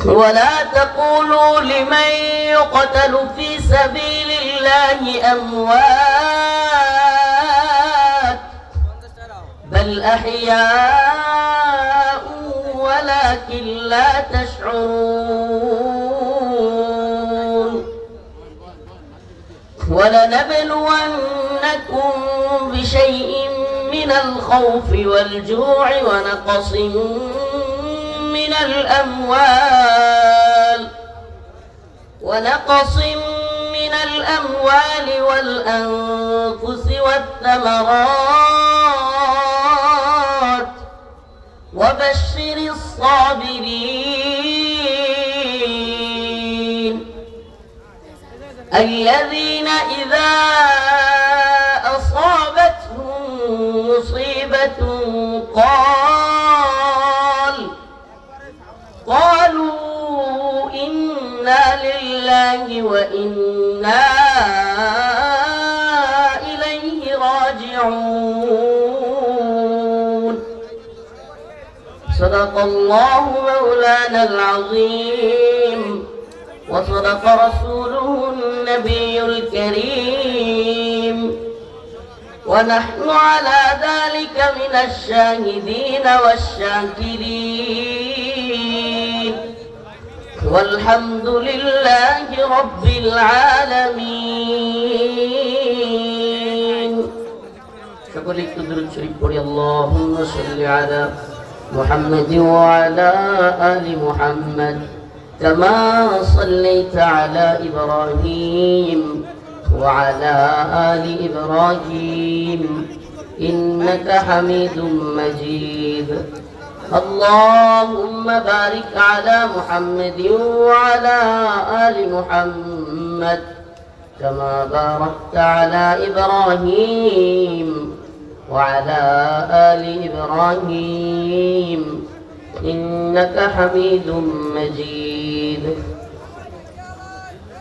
ولا تقولوا لمن يقتل في سبيل الله أموات بل أحياء ولكن لا تشعرون ولنبلونكم بشيء من الخوف والجوع ونقص من الأموال والأنفس والثمرات وبشر الصابرين الذين إذا أصابتهم مصيبة قالوا إنا لله وإنا إليه راجعون صدق الله مولانا العظيم وصدق رسوله النبي الكريم ونحن على ذلك من الشاهدين والشاكرين والحمد لله رب العالمين সকলে একটু দরুদ শরীফ পড়ি اللهم صل على محمد وعلى آل محمد كما صليت على إبراهيم وعلى آل إبراهيم إنك حميد مجيد اللهم بارك على محمد وعلى آل محمد كما باركت على إبراهيم وعلى آل إبراهيم إنك حميد مجيد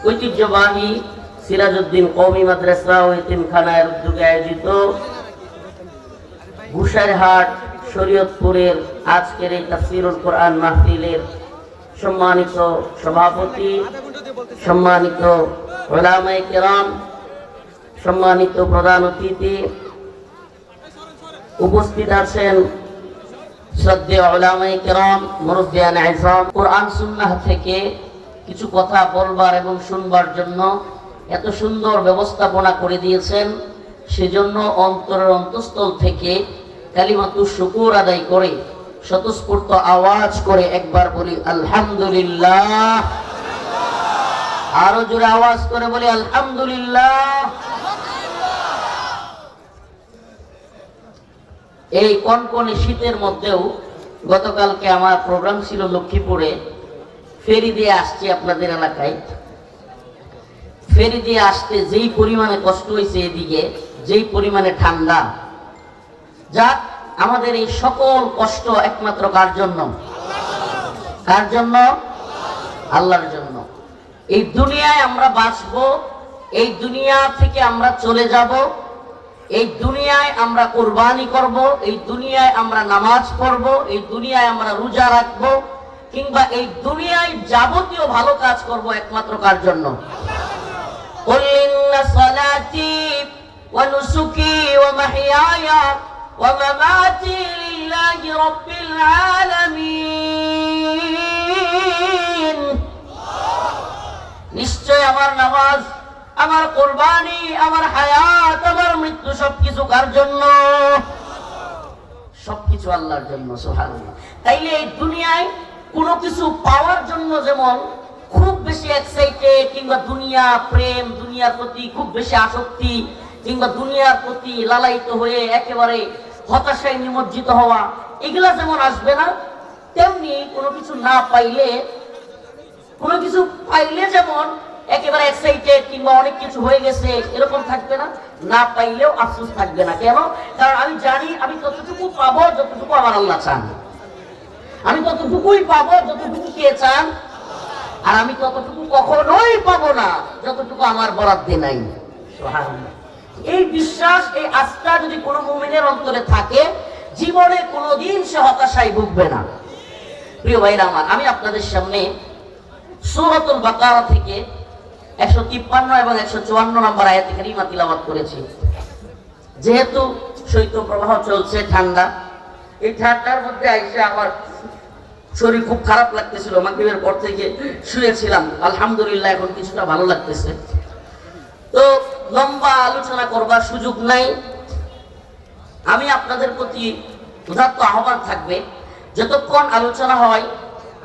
ঐতিহ্যবাহী সিরাজউদ্দিন কওমি মাদ্রাসা ও এতিমখানার উদ্যোগে আয়োজিত ঘুষারহাট শরীয়তপুরের আজকের এই তাফসীরুল কোরআন মাহফিলের সম্মানিত সভাপতি, সম্মানিত উলামায়ে কেরাম, সম্মানিত প্রধান অতিথি, উপস্থিত আছেন শ্রদ্ধেয় উলামায়ে কেরাম, মুরব্বিয়ান আযম, কোরআন সুন্নাহ থেকে কিছু কথা বলবার এবং শুনবার জন্য এত সুন্দর ব্যবস্থাপনা করে দিয়েছেন, সেজন্য অন্তরের অন্তঃস্থল থেকে কালিমাতুশ শুকুর আদায় করে স্বতঃস্ফূর্ত আওয়াজ করে একবার বলি আলহামদুলিল্লাহ। আরো জোরে আওয়াজ করে বলি আলহামদুলিল্লাহ। এই কনকনে শীতের মধ্যেও গতকালকে আমার প্রোগ্রাম ছিল লক্ষ্মীপুরে, ফেরি দিয়ে আসছি আপনাদের এলাকায়। ফেরি দিয়ে আসতে যেই পরিমাণে কষ্ট হয়েছে, এদিকে যেই পরিমাণে ঠান্ডা, যাক আমাদের এই সকল কষ্ট একমাত্র কার জন্য? কার জন্য? আল্লাহর জন্য। এই দুনিয়ায় আমরা বাঁচবো, এই দুনিয়া থেকে আমরা চলে যাব, এই দুনিয়ায় আমরা কুরবানি করব, এই দুনিয়ায় আমরা নামাজ পড়ব, এই দুনিয়ায় আমরা রোজা রাখবো, কিংবা এই দুনিয়ায় যাবতীয় ভালো কাজ করব একমাত্র কার জন্য? কুল ইন্না সালাতি ওয়া নুসুকি ওয়া মাহইয়ায়া ওয়া মামাতি লিল্লাহি রাব্বিল আলামিন। নিশ্চয় আমার নামাজ, আমার কুরবানি, আমার হায়াত, আমার মৃত্যু সবকিছু কার জন্য? সবকিছু আল্লাহর জন্য। সুবহানাল্লাহ। তাইলে এই দুনিয়ায় কোনো কিছু পাওয়ার জন্য যেমন খুব বেশি এক্সাইটেড, কিংবা দুনিয়া প্রেম, দুনিয়ার প্রতি খুব বেশি আসক্তি, কিংবা দুনিয়ার প্রতি লালায়িত হয়ে একেবারে হতাশায় নিমজ্জিত হওয়া, এগুলা যেমন আসবে না, তেমনি কোনো কিছু না পাইলে, কোনো কিছু পাইলে যেমন একেবারে এক্সাইটেড কিংবা অনেক কিছু হয়ে গেছে এরকম থাকবে না, না পাইলেও আফসোস থাকবে না। কেন? কারণ আমি জানি আমি ততটুকু পাবো যতটুকু আমার আল্লাহ চান, আমি ততটুকুই পাবো যতটুকু কে চান, আর আমি ততটুকু কখনোই পাবো না যতটুকু আমার বরাদ্দে নাই। সুবহানাল্লাহ। এই বিশ্বাস, এই আস্থা যদি কোনো মুমিনের অন্তরে থাকে, জীবনে কোনোদিন সে হতাশায় ভুগবে না। প্রিয় ভাইরা আমার, আমি আপনাদের সামনে সূরাতুল বাকারা থেকে 153 এবং 154 নম্বর আয়াত কারিমা তিলাওয়াত করেছি। যেহেতু শৈত্য প্রবাহ চলছে, ঠান্ডা, এই ঠান্ডার মধ্যে আইসা আমার শরীর খুব খারাপ লাগতেছিল। মাগরিবের পর থেকে শুয়েছিলাম, আলহামদুলিল্লাহ এখন কিছুটা ভালো লাগতেছে। তো লম্বা আলোচনা করবার সুযোগ নাই। আমি আপনাদের প্রতি উদাত্ত আহ্বান থাকবে, যতক্ষণ আলোচনা হয়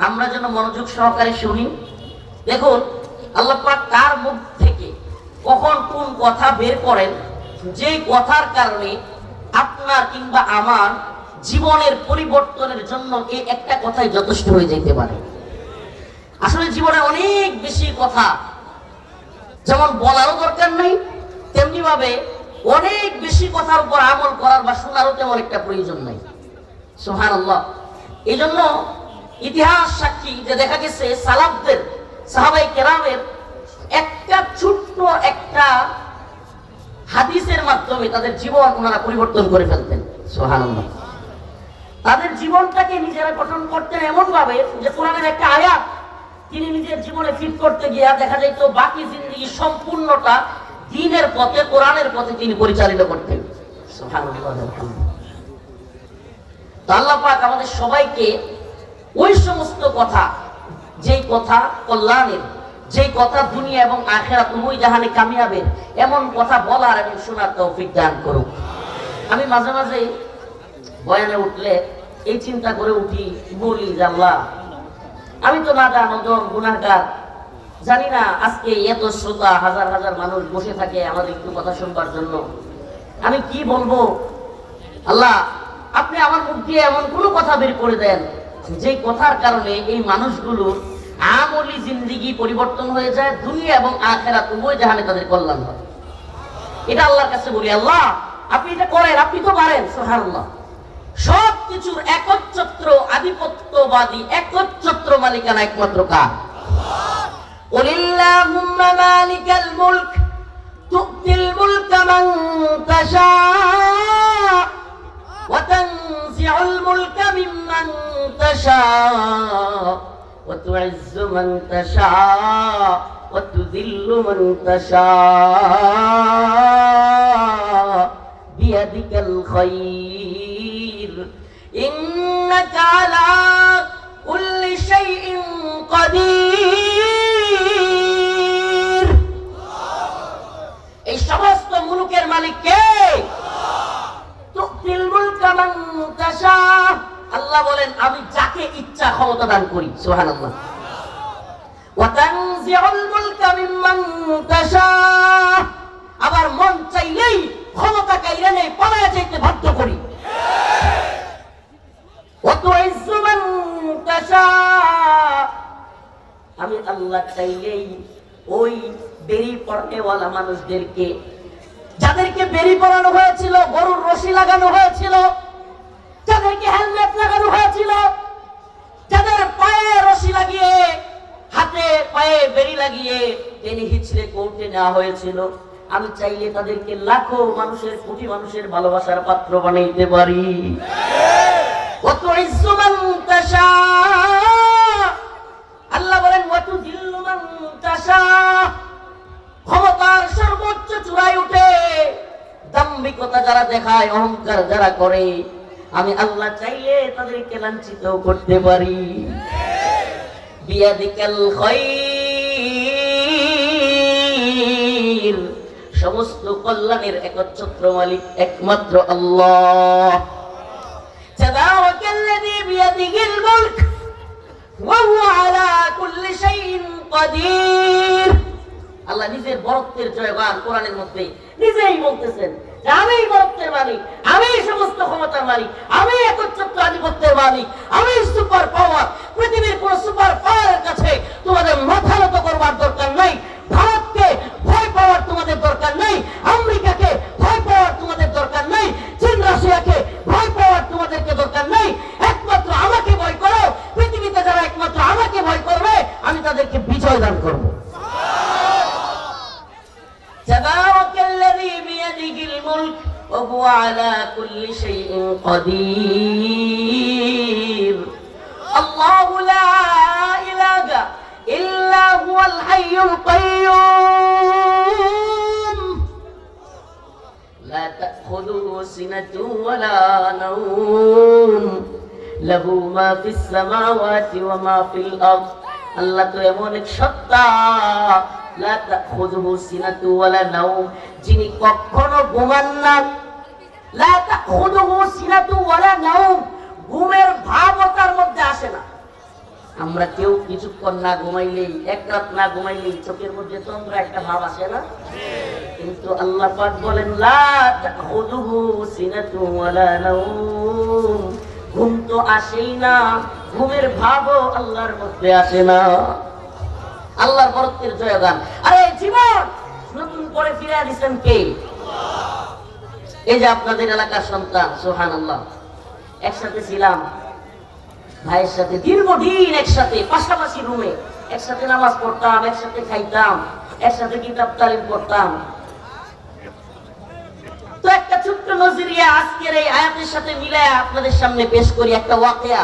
আমরা যেন মনোযোগ সহকারে শুনি। দেখুন আল্লাহ পাক কার মুখ থেকে কখন কোন কথা বের করেন, যে কথার কারণে আপনার কিংবা আমার জীবনের পরিবর্তনের জন্য এই একটা কথাই যথেষ্ট হয়ে যেতে পারে। আসলে জীবনে অনেক বেশি কথা যেমন বলারও দরকার নাই, তেমনি ভাবে অনেক বেশি কথার উপর আমল করার বা শোনারও তেমন একটা প্রয়োজন নাই। সুবহানাল্লাহ। এই জন্য ইতিহাস সাক্ষী যে দেখা গেছে সালাফদের, সাহাবাই কেরামের একটা ছোট্ট একটা হাদিসের মাধ্যমে তাদের জীবন ওনারা পরিবর্তন করে ফেলতেন। সুবহানাল্লাহ। তাদের জীবনটাকে নিজেরা গঠন করতেন এমন ভাবে যে কোরআনের একটা আয়াত তিনি নিজের জীবনে ফিট করতে গিয়ে দেখা যাইতো বাকি জিন্দেগি সম্পূর্ণটা দ্বীনের পথে, কোরআনের পথে তিনি পরিচালিত করতেন। সুবহানাল্লাহ। তো আল্লাহ পাক আমাদের সবাইকে ওই সমস্ত কথা, যেই কথা কল্যাণের, যেই কথা দুনিয়া এবং আখিরাত উভয় জাহানে কামিয়াবের, এমন কথা বলার এবং শোনার তৌফিক দান করুক। আমি মাঝে মাঝে বয়ানে উঠলে এই চিন্তা করে উঠি, বলি যে আল্লাহ, আমি তো নাদান গুনাহগার, জানি না আজকে এত শ্রোতা, হাজার হাজার মানুষ বসে থাকে আমাদের একটু কথা শুনবার জন্য, আমি কি বলবো। আল্লাহ, আপনি আমার মুখ দিয়ে এমন কোনো কথা বের করে দেন যে কথার কারণে এই মানুষগুলোর আমলি জিন্দেগি পরিবর্তন হয়ে যায়, দুনিয়া এবং আখিরাত উভয় জাহানে তাদের কল্যাণ হয়। এটা আল্লাহর কাছে বলি, আল্লাহ আপনি এটা করেন, আপনি তো পারেন। সুবহানাল্লাহ। সব কিছুর একচ্ছত্র আধিপত্যবাদী, একচ্ছত্র মালিকানা একমাত্র কার? কুলিল্লাহুম্মা মালিকাল মুলক তু'তিল মুলকা মান তাশা ওয়া তানজিউল মুলকা মিম্মান তাশা ওয়া তু'ইজ্জু মান তাশা ওয়া তুযিল্লু মান তাশা বিয়াদিকাল খায়র ইন্নাকা আলা কুল্লি শাইইন কাদির। এই সমস্ত মুলুকের মালিক কে? তু'তিল মুলকা মান তাশা। আল্লাহ বলেন আমি যাকে ইচ্ছা ক্ষমতা দান করি। সুবহানাল্লাহ। ওয়া তানজিউল মুলকা মিম্মান তাশা। আবার মন চাইলেই ক্ষমতা কাইরা নেই, পালায়া যাইতে বাধ্য করি। আমি আল্লাহ চাইলেই ওই বেরি পড়ানেওয়ালা মানুষদেরকে, যাদেরকে বেরি পড়ানো হয়েছিল, গরুর রশি লাগানো হয়েছিল, যাদেরকে হেলমেট লাগানো হয়েছিল, যাদের পায়ে রশি লাগিয়ে, হাতে পায়ে বেরি লাগিয়ে টেনে হিচড়ে কোর্টে নেওয়া হয়েছিল, আমি চাইলে তাদেরকে লাখো মানুষের, কোটি মানুষের ভালোবাসার পাত্র বানাইতে পারি। আল্লাহ বলেন ক্ষমতার সর্বোচ্চ চূড়ায় উঠে দাম্ভিকতা যারা দেখায়, অহংকার যারা করে, আমি আল্লাহ চাইলে তাদেরকে লাঞ্ছিত করতে পারি। বিয়াদিকাল খায়র। সমস্ত কল্যাণের একচ্ছত্র মালিক একমাত্র আল্লাহ। তাবারাকাল্লাযী বিয়াদিহিল মুলক ওয়া হুয়া আলা কুল্লি শাইইন কাদির। আল্লাহ নিজের বরত্বের জয়গান কোরআনের মধ্যে নিজেই বলতেছেন যে আমি বরত্বের মালিক, আমি সমস্ত ক্ষমতার মালিক, আমি একচ্ছত্র আধিপত্যের মালিক, আমি সুপার পাওয়ার। পৃথিবীর কোন সুপার পাওয়ারের কাছে তোমাদের মাথা নত করবার দরকার নাই। ভারতকে ভয় পাওয়ার তোমাদের দরকার নাই, আমেরিকাকে ভয় পাওয়ার তোমাদের দরকার নাই, চীন রাশিয়াকে ভয় পাওয়ার তোমাদেরকে দরকার নাই। একমাত্র আমাকে ভয় করো। পৃথিবীতে যারা একমাত্র আমাকে ভয় করবে আমি তাদেরকে বিজয় দান করব। তাবারাকাল্লাযী বিয়াদিহিল মুলক ওয়া হুয়া আলা কুল্লি শাইইন কাদির। আল্লাহ আল্লাহু লা ইলাহা ইল্লা হুয়াল হাইয়ুল কাইয়্যুম লা তাখুযুহু সিনাতুন ওয়ালা নাওম লাহু মা ফিস সামাওয়াতি ওয়া মা ফিল আরদ। আল্লাহ তো এমন এক সত্তা, লা তাখুযুহু সিনাতুন ওয়ালা নাওম, যিনি কখনো ঘুমান না। লা তাখুযুহু সিনাতুন ওয়ালা নাওম, ঘুমের ভাবও তার মধ্যে আসে না। আমরা কেউ কিছুক্ষণ না ঘুমাইলেই, এক রাত না ঘুমাইলেই চোখের মধ্যে তন্দ্রা একটা ভাব আসে না? কিন্তু আল্লাহ পাক বলেন লা তাখুযুহু সিনাতুন ওয়ালা নাওম, ঘুম তো আসেই না, ঘুমের ভাবও আল্লাহর মধ্যে আসে না। আল্লাহর বরত্বের জয়গান। আরে জীবন নতুন করে ফিরে দিচ্ছেন কে? এই যে আপনাদের এলাকার সন্তান, সুবহানাল্লাহ। একসাথে ছিলাম ভাইয়ের সাথে, দীর্ঘদিন একসাথে পাশাপাশি রুমে একসাথে নামাজ পড়তাম, একসাথে খাইতাম, একসাথে কিতাব তালিম করতাম। তো একটা ছোট্ট নজরিয়া আজকের এই আয়াতের সাথে মিলায়া আপনাদের সামনে পেশ করি একটা ওয়াকিয়া।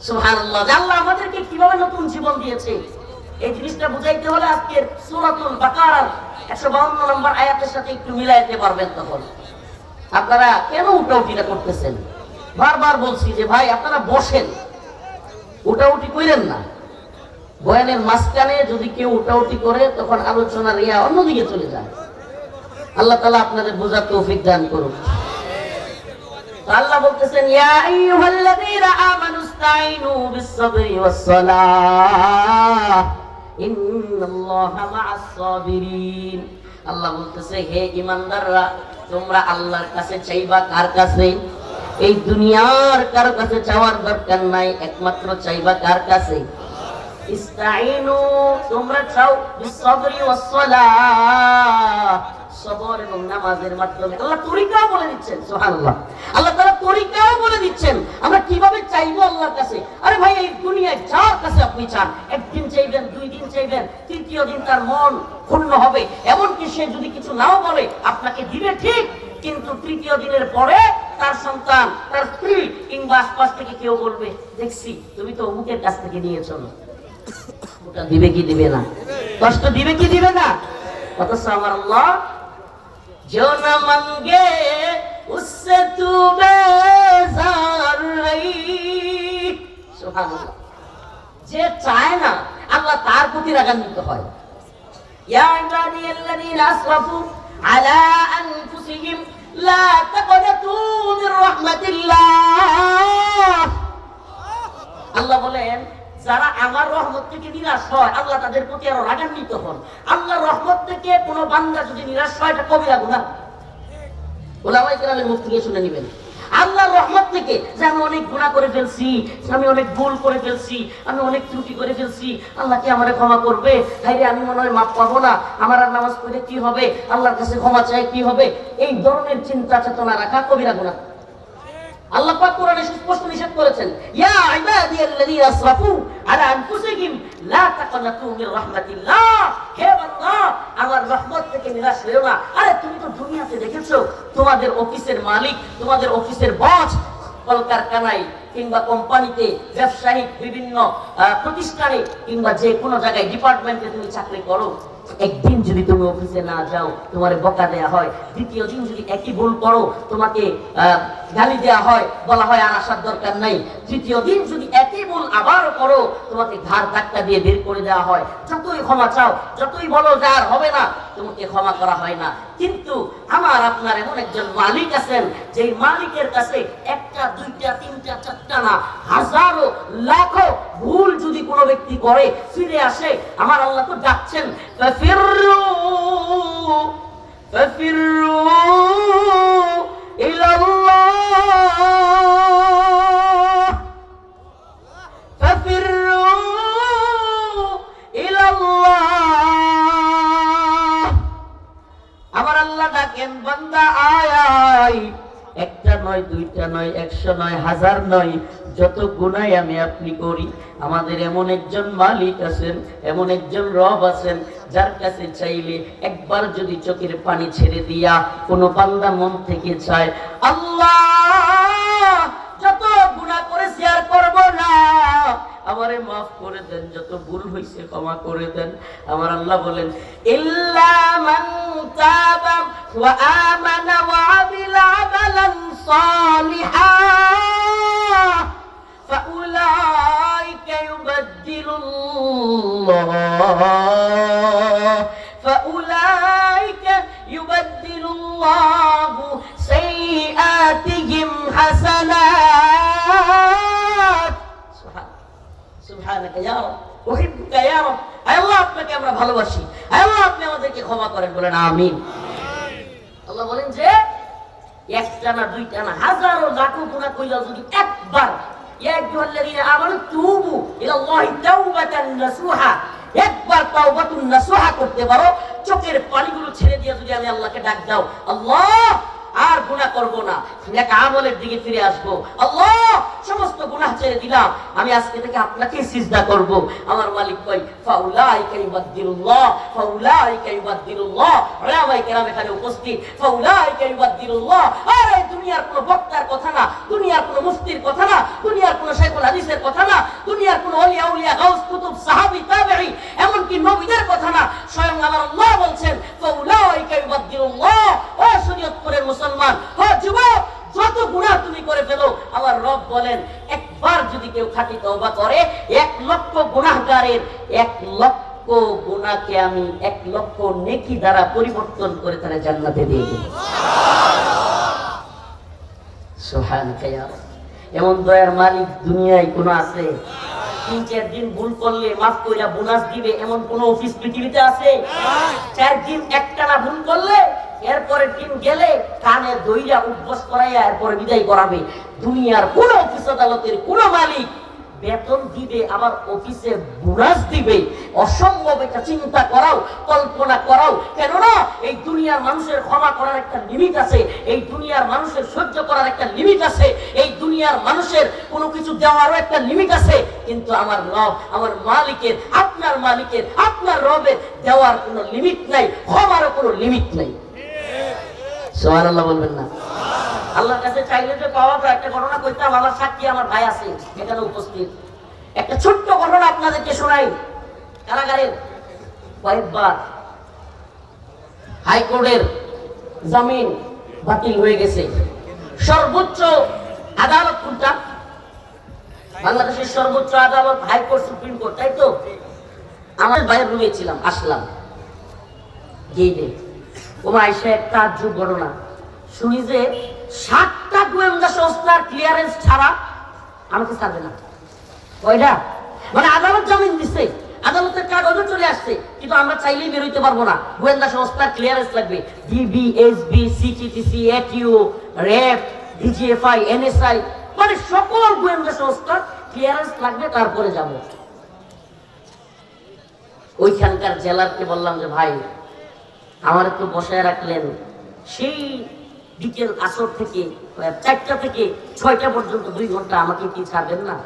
সুবহানাল্লাহ, আল্লাহ আমাদেরকে কিভাবে নতুন জীবন দিয়েছে এই জিনিসটা বুঝাইতে হলে আজকের সূরাতুল বাকারার 152 নম্বর আয়াতের সাথে একটু মিলাইতে পারবেন। তখন আপনারা কেন উঠাউঠিটা করতেছেন? বারবার বলছি যে ভাই আপনারা বসেন, উঠাউঠি করেন না। বয়ানের মাঝখানে যদি কেউ উঠাউঠি করে তখন আলোচনার ইয়া অন্যদিকে চলে যায়। আল্লাহ তাআলা আপনাদের বোঝার তৌফিক দান করুন। আল্লাহ বলতেছেন ইয়া আইয়ুহাল্লাযীনা আমানুস্তাঈনু বিস-সাবরি ওয়াস-সালাহ ইন্নাল্লাহা মা'আস সাবিরিন। আল্লাহ বলতেছে হে ঈমানদাররা, তোমরা আল্লাহর কাছে চাইবা কার কাছে? এই দুনিয়ার কারো কাছে চাওয়ার দরকার নাই, একমাত্র চাইবা কার কাছে? ইস্তাঈনু, তোমরা চাও বিস-সাবরি ওয়াস-সালাহ, সবর এবং নামাজের মাধ্যমে। আল্লাহ তরিকাও বলে দিচ্ছেন, সুবহানাল্লাহ। আল্লাহ তাআলা তরিকাও বলে দিচ্ছেন আমরা কিভাবে চাইবো আল্লাহর কাছে। আরে ভাই এই দুনিয়ায় যার কাছে আপনি চান, একদিন চাইবেন, 2 দিন চাইবেন, তৃতীয় দিন তার মন ক্ষুণ্ণ হবে, এমনকি সে যদি কিছু নাও বলে আপনাকে দিবে ঠিক, কিন্তু তৃতীয় দিনের পরে তার সন্তান, তার স্ত্রী কিংবা আশপাশ থেকে কেউ বলবে দেখছি তুমি তো অমুকের কাছ থেকে নিয়েছো, ওটা দিবে কি দিবে না? কষ্ট দিবে কি দিবে না? অথচ আমার আল্লাহ जो न मांगे उससे तू बेजार रही, सुभानअल्लाह। যে চায় না আল্লাহ তার প্রতি রাগান্বিত হয়। ইয়া ইবাদিয়াল্লাযীনা আসরাফু আলা আনফুসিহিম লা তাকনাতু মির রাহমাতিল্লাহ। আল্লাহ বলেন যারা আমার রহমত থেকে নিরাশ হয় আল্লাহ তাদের প্রতি আরো রাগান্বিত হন। আল্লাহর রহমত থেকে কোনো বান্দা যদি নিরাশ হয় এটা কবিরা গুনাহ। উলামায়ে কেরামের মুখ থেকে শুনে নেবেন। আল্লাহর রহমত থেকে যে আমি অনেক গুনাহ করে ফেলছি, আমি অনেক ভুল করে ফেলছি, আমি অনেক ত্রুটি করে ফেলছি, আল্লাহ কি আমারে ক্ষমা করবে? হায়রে আমি মনে হয় মাফ পাবো না, আমার আর নামাজ পড়ে কি হবে, আল্লাহর কাছে ক্ষমা চাই কি হবে, এই ধরনের চিন্তা চেতনা রাখা কবিরা গুনাহ। আল্লাহ পাক কোরআনে সুস্পষ্ট নিষেধ করেছেন ইয়া ইবাদিয়াল্লাযীনা আসরাফু আলা আনফুসিহিম লা তাকনাতু মির রাহমাতিল্লাহ। হে বান্দা আমার রহমত থেকে নিরাশ হয়ো না। আরে তুমি তো দুনিয়াতে দেখেছো তোমাদের অফিসের মালিক, তোমাদের অফিসের বস কলকারখানায় কিংবা কোম্পানিতে, ব্যবসায়িক বিভিন্ন প্রতিষ্ঠানে কিংবা যে কোনো জায়গায় ডিপার্টমেন্টে তুমি চাকরি করো, একদিন যদি তুমি অফিসে না যাও তোমার বকা দেয়া হয়, দ্বিতীয় দিন যদি একই ভুল করো তোমাকে গালি দেয়া হয়, বলা হয় আর আসার দরকার নাই, তৃতীয় দিন যদি একই ভুল আবারও করো তোমাকে ঘাড় ধাক্কা দিয়ে বের করে দেওয়া হয়। যতই ক্ষমা চাও, যতই বলো যে আর হবে না, তোমাকে ক্ষমা করা হয় না। কিন্তু আমার আপনার এমন একজন মালিক আছেন যে মালিকের কাছে একটা, দুইটা, তিনটা, চারটা না হাজারো লাখো ভুল যদি কোনো ব্যক্তি করে ফিরে আসে, আমার আল্লাহ তো ডাকছেন ফাফিরু ফাফিরু ইলাল্লাহ ফাফিরু ইলাল্লাহ। আমার আল্লাহ ডাকেন বান্দা আয় আয়, একটা নয়, দুইটা নয়, 100 নয়, 1000 নয়, যত গুনাহ আমি আপনি করি, আমাদের এমন একজন মালিক আছেন, এমন একজন রব আছেন যার কাছে চাইলে একবার যদি চোখের পানি ছেড়ে দিয়া কোনো বান্দা মন থেকে চায় আল্লাহ যত গুনাহ করেছি আর করব না, আমারে মাফ করে দেন, যত ভুল হয়েছে ক্ষমা করে দেন। আমার আল্লাহ বলেন ইল্লা মান তাবা ওয়া আমানা ওয়া আমিলা আমালান সালিহান ফাউলাইকা ইউবাদদিলুল্লাহু সাইয়্যাতিহিম হাসানাত। সুবহানাকা ইয়া রাব উহিব্বুকা ইয়া রাব। আল্লাহ আপনাকে আমরা ভালোবাসি, আল্লাহ আপনি আমাদেরকে ক্ষমা করেন, বলেন আমিন। আল্লাহ বলেন যে একটা না দুইটা না হাজারো লাখো গুনাহ কইরা যদি একবার ইয়া আইয়ুহাল্লাযীনা আমানু তুবু ইলাল্লাহি তাওবাতান নাসুহা, একবার তাওবাতুন নাসুহা করতে পারো, চোখের পানিগুলো ছেড়ে দিয়ে যদি আমি আল্লাহকে ডাক দাও, আল্লাহ আর গুনাহ করব না, নেক আমলের দিকে ফিরে আসব, আল্লাহ সমস্ত গুনাহ ছেড়ে দিলাম, আমি আজকে থেকে আপনাকে সিজদা করব, আমার মালিক কই ফাউলাইকা ইউবাদদিলুল্লাহ ফাউলাইকা ইউবাদদিলুল্লাহ। উলামায়ে কেরাম এখানে উপস্থিত, ফাউলাইকা ইউবাদদিলুল্লাহ। আরে দুনিয়ার কোনো বক্তার কথা না, দুনিয়ার কোনো মুফতির কথা না, দুনিয়ার কোনো শাইখুল হাদিসের কথা না, দুনিয়ার কোনো ওলিয়া উলিয়া গাউস কুতুব সাহাবী তাবেঈ এমনকি নবীদের কথা না, স্বয়ং আমার আল্লাহ বলছেন ফাউলাইকা ইউবাদদিলুল্লাহ। ও শরীয়তপুরের মুসলমান, ও যুবক, যত গুনাহ তুমি করে ফেলো, আমার রব বলেন একবার যদি কেউ খাঁটি তওবা করে, 1 লক্ষ গুনাহগারের 1 লক্ষ গুনাহকে আমি 1 লক্ষ নেকি দ্বারা পরিবর্তন করে তারা জান্নাতে দিয়ে দেব। সুবহানাকা ইয়া রাব। এমন দয়ার মালিক দুনিয়ায় কোন আছে? 3-4 দিন ভুল করলে মাফ কইরা বোনাস দিবে এমন কোন অফিস পৃথিবীতে আছে? 4 দিন একটানা ভুল করলে এরপরের দিন গেলে কানে দইরা উঠবস করাইয়া এরপরে বিদায় করাবে। দুনিয়ার কোন অফিস আদালতের কোন মালিক বেতন দিবে আবার অফিসে বোনাস দিবে? অসম্ভব। এটা চিন্তা করাও, কল্পনা করাও। কেননা এই দুনিয়ার মানুষের ক্ষমা করার একটা লিমিট আছে, এই দুনিয়ার মানুষের সহ্য করার একটা লিমিট আছে, এই দুনিয়ার মানুষের কোনো কিছু দেওয়ারও একটা লিমিট আছে। কিন্তু আমার রব, আমার মালিকের, আপনার মালিকের, আপনার রবের দেওয়ার কোনো লিমিট নাই, ক্ষমারও কোনো লিমিট নাই। সুবহানাল্লাহ বলবেন না? আল্লাহর কাছে চাইলে যে পাওয়া যায়। একটা ঘটনা কইতাম, আমার সাক্ষী আমার ভাই আছে এখানে উপস্থিত। একটা ছোট্ট ঘটনা আপনাদেরকে শোনাই। কারাগারের কয়েকবার হাইকোর্টের জামিন বাতিল হয়ে গেছে। সর্বোচ্চ আদালত কোনটা? বাংলাদেশের সর্বোচ্চ আদালত হাইকোর্ট, সুপ্রিম কোর্ট, তাই তো? আমার ভাইয়ের রুমে ছিলাম, আসলাম গেইটে, ওমা আইসা একটা আজব ঘটনা শুনি যে 7টা গোয়েন্দা সংস্থার ক্লিয়ারেন্স ছাড়া আমাকে ছাড়বে না। কয়টা? মানে আদালত জামিন দিচ্ছে, আদালতের কাগজও চলে আসছে, কিন্তু আমরা চাইলেই বের হইতে পারবো না, গোয়েন্দা সংস্থার ক্লিয়ারেন্স লাগবে। ডিবি, এসবি, সিটিটিসি, এটিও, র্যাব, ডিজিএফআই, এনএসআই, মানে সকল গোয়েন্দা সংস্থার ক্লিয়ারেন্স লাগবে, তারপরে যাব। ওইখানকার জেলারকে বললাম যে ভাই আমার একটু বসায় রাখলেন, সেই বিকেল আসর থেকে 4টা থেকে 6টা পর্যন্ত 2 ঘন্টা, আমাকে কি ছাড়বেন না?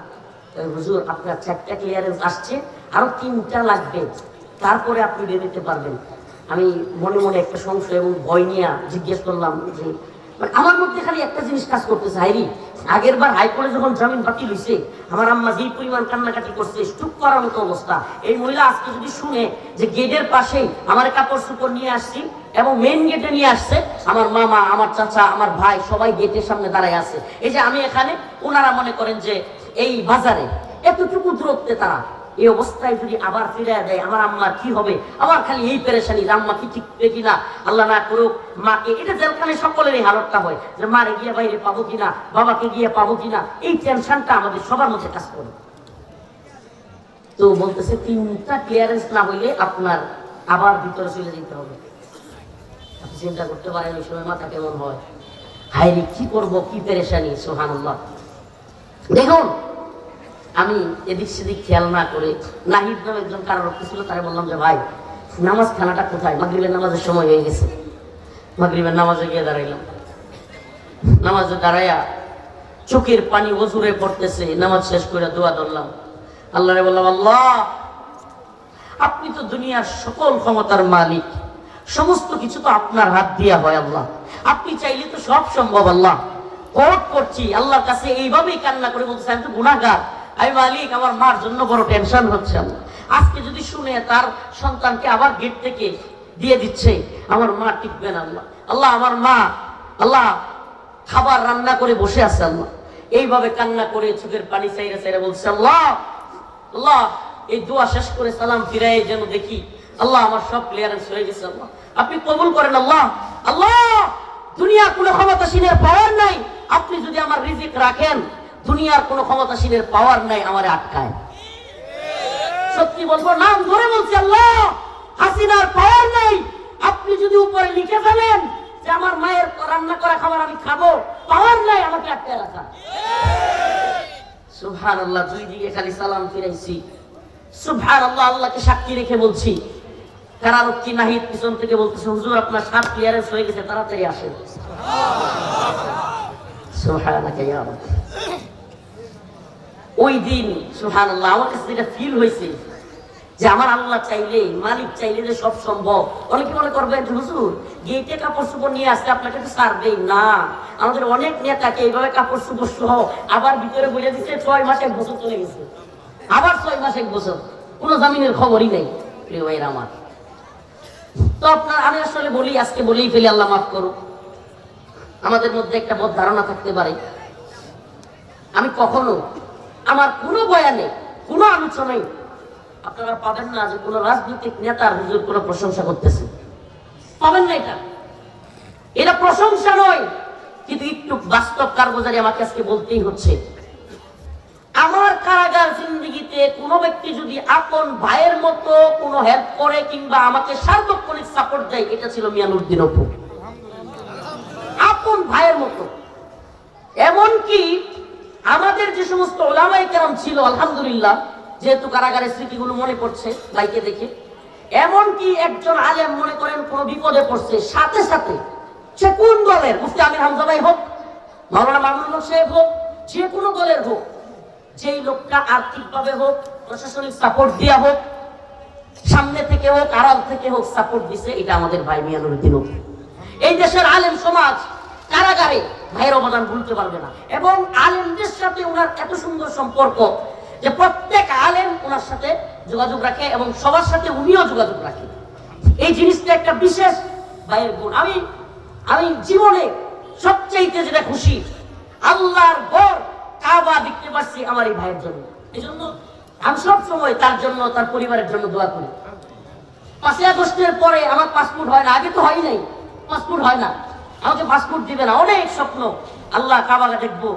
হুজুর আপনার 4টা ক্লিয়ারেন্স আসছে, আরো 3টা লাগবে, তারপরে আপনি বের হতে পারবেন। আমি মনে মনে একটা সংশয় এবং ভয় নিয়ে জিজ্ঞেস করলাম যে আমার মধ্যে খালি একটা জিনিস কাজ করতেছে, হাইরি আগের বার হাইকোর্টে যখন জামিন বাতিল হয়েছে, আমার আম্মা যেই পরিমাণ কান্নাকাটি করছে, স্টুক করার মতো অবস্থা। এই মহিলা আজকে যদি শুনে যে গেটের পাশেই আমার কাপড় চোপড় নিয়ে আসছি এবং মেন গেটে নিয়ে আসছে, আমার মামা, আমার চাচা, আমার ভাই সবাই গেটের সামনে দাঁড়ায় আছে, এই যে আমি এখানে, ওনারা মনে করেন যে এই বাজারে এতটুকু দূরত্বে তারা, এই অবস্থায় যদি আবার ফিরে দেয় আমার আম্মার কি হবে? আমার খালি এই পেরেশানি, আম্মা কি ঠিক কিনা, আল্লাহ না করুক মাকে, এটা জেলখানে সকলের এই হালতটা হয় যে মারে গিয়ে বাইরে পাবো কিনা, বাবাকে গিয়ে পাবো কিনা, এই টেনশনটা আমাদের সবার মধ্যে কাজ করে। তো বলতেছে 3টা ক্লিয়ারেন্স না হইলে আপনার আবার ভিতরে চলে যেতে হবে। আপনি চিন্তা করতে পারেন ওই সময় মাথা কেমন হয়, হায়রে কি করবো, কি পেরেশানি। সুবহানাল্লাহ। দেখুন আমি এদিক সেদিক খেয়াল না করে, নাহিদ নামে একজন কারারক্ষী ছিল, তারা বললাম যে ভাই নামাজ খানাটা কোথায়? মাগরিবের নামাজের সময় হয়ে গেছে। মাগরিবের নামাজে গিয়ে দাঁড়াইলাম, নামাজে দাঁড়াইয়া চোখের পানি ওজুরে পড়তেছে, নামাজ শেষ করে দোয়া ধরলাম, আল্লাহরে বললাম আল্লাহ আপনি তো দুনিয়ার সকল ক্ষমতার মালিক, সমস্ত কিছু তো আপনার হাত দিয়া হয় আল্লাহ, আপনি চাইলে তো সব সম্ভব। আল্লাহ কোর্ট করছি আল্লাহর কাছে, এইভাবেই কান্না করে বলতেছে আমি তো গুনাহগার, আমি মালিক আমার মার জন্য বড় টেনশন হচ্ছে। আল্লাহ আজকে যদি শুনে তার সন্তানকে আবার গেট থেকে দিয়ে দিচ্ছে, আমার মা টিকবে না। আল্লাহ আল্লাহ আমার মা আল্লাহ খাবার রান্না করে বসে আছে। আল্লাহ এইভাবে কান্না করে চোখের পানি চাইরা চাইরা বলছে, আল্লাহ আল্লাহ এই দোয়া শেষ করে সালাম ফিরাই যেন দেখি আল্লাহ আমার সব ক্লিয়ারেন্স হয়ে গেছে। আল্লাহ আপনি কবুল করেন। আল্লাহ আল্লাহ দুনিয়ার কোনো ক্ষমতাসীনের পাওয়ার নাই, আপনি যদি আমার রিজিক রাখেন দুনিয়ার কোনো ক্ষমতাসীনের পাওয়ার নাই আমারে আটকায়। সত্যি বলবো, নাম ধরে বলছি, আল্লাহ হাসিনার পাওয়ার নাই, আপনি যদি উপরে লিখে ফেলেন যে আমার মায়ের রান্না করা খাবার আমি খাবো, পাওয়ার নাই আমাকে আটকায় রাখা। সুবহানাল্লাহ, দুই দিকে খালি সালাম ফিরাইছি। সুবহানাল্লাহ, আল্লাহকে সাক্ষী রেখে বলছি। কারারক্ষী নাহিদ পিছন থেকে বলতেছে, হুজুর আপনার সব ক্লিয়ারেন্স হয়ে গেছে, তাড়াতাড়ি আসেন। সুবহানাকা ইয়া রাব্ব। ওই দিন সুবহানাল্লাহ আমার কাছে যেটা ফিল হয়েছে যে আমার আল্লাহ চাইলে, মালিক চাইলে যে সব সম্ভব। অনেকে মনে করবেন হুজুর গেটে কাপড় চোপড় নিয়ে আসতে আপনাকে তো সার দেই না। আমাদের অনেক নেতাকে এইভাবে কাপড় চোপড় সহ আবার ভিতরে বলে দিচ্ছে 6 মাস 1 বছর চলে গেছে, আবার 6 মাস 1 বছর, কোনো জামিনের খবরই নেই। প্রিয় ভাইরা আমার, তো আপনার আমি আসলে বলি, আজকে বলেই ফেলি, আল্লাহ মাফ করুক। আমাদের মধ্যে একটা বদ ধারণা থাকতে পারে, আমি কখনো আমার কোনো বয়ানে কোনো আলোচনায় আপনারা পাবেন না যে কোনো রাজনৈতিক নেতার হুজুর কোনো প্রশংসা করতেছে, পাবেন না। এটা প্রশংসা নয়, কিন্তু একটু বাস্তব কারগুজারি আমাকে আজকে বলতেই হচ্ছে। আমার কারাগার জিন্দেগিতে কোনো ব্যক্তি যদি আপন ভাইয়ের মতো কোনো হেল্প করে কিংবা আমাকে সার্বক্ষণিক সাপোর্ট দেয়, এটা ছিল মিয়ানুদ্দিন অপু। আপন ভাইয়ের মতো। এমনকি আমাদের যে সমস্ত ওলামায়ে কেরাম ছিল, আলহামদুলিল্লাহ, যেহেতু কারাগারের স্মৃতিগুলো মনে পড়ছে বাইকে দেখে, এমনকি একজন আলেম মনে করেন কোনো বিপদে পড়ছে, সাথে সাথে সে কোন দলের, মুফতি আমির হামজা ভাই হোক, মাওলানা মামুনুল হক সাহেব হোক, যে কোনো দলের হোক, যেই লোকটা আর্থিকভাবে হোক, প্রশাসনিক সাপোর্ট দেয়া হোক, সামনে থেকে হোক, আড়াল থেকে হোক, সাপোর্ট দিছে, এটা আমাদের ভাই মিয়ানুদ্দিন অপু। এই দেশের আলেম সমাজ কারাগারে ভাইয়ের অবদান ভুলতে পারবে না। এবং আলেমদের সাথে ওনার এত সুন্দর সম্পর্ক যে প্রত্যেক আলেম ওনার সাথে যোগাযোগ রাখে এবং সবার সাথে উনিও যোগাযোগ রাখে। এই জিনিসটা একটা বিশেষ ভাইয়ের গুণ। আমি জীবনে সবচাইতে যেটা খুশি, আল্লাহর ঘর কাবা দেখতে পাচ্ছি আমার এই ভাইয়ের জন্য। এই জন্য আমি সব সময় তার জন্য, তার পরিবারের জন্য দোয়া করি। 5ই আগস্টের পরে আমার পাসপোর্ট হয় না, আগে তো হয় নাই, পাসপোর্ট হয় না, আমাকে পাসপোর্ট দিবে না। অনেক স্বপ্ন, আল্লাহ কাবাটা দেখবো,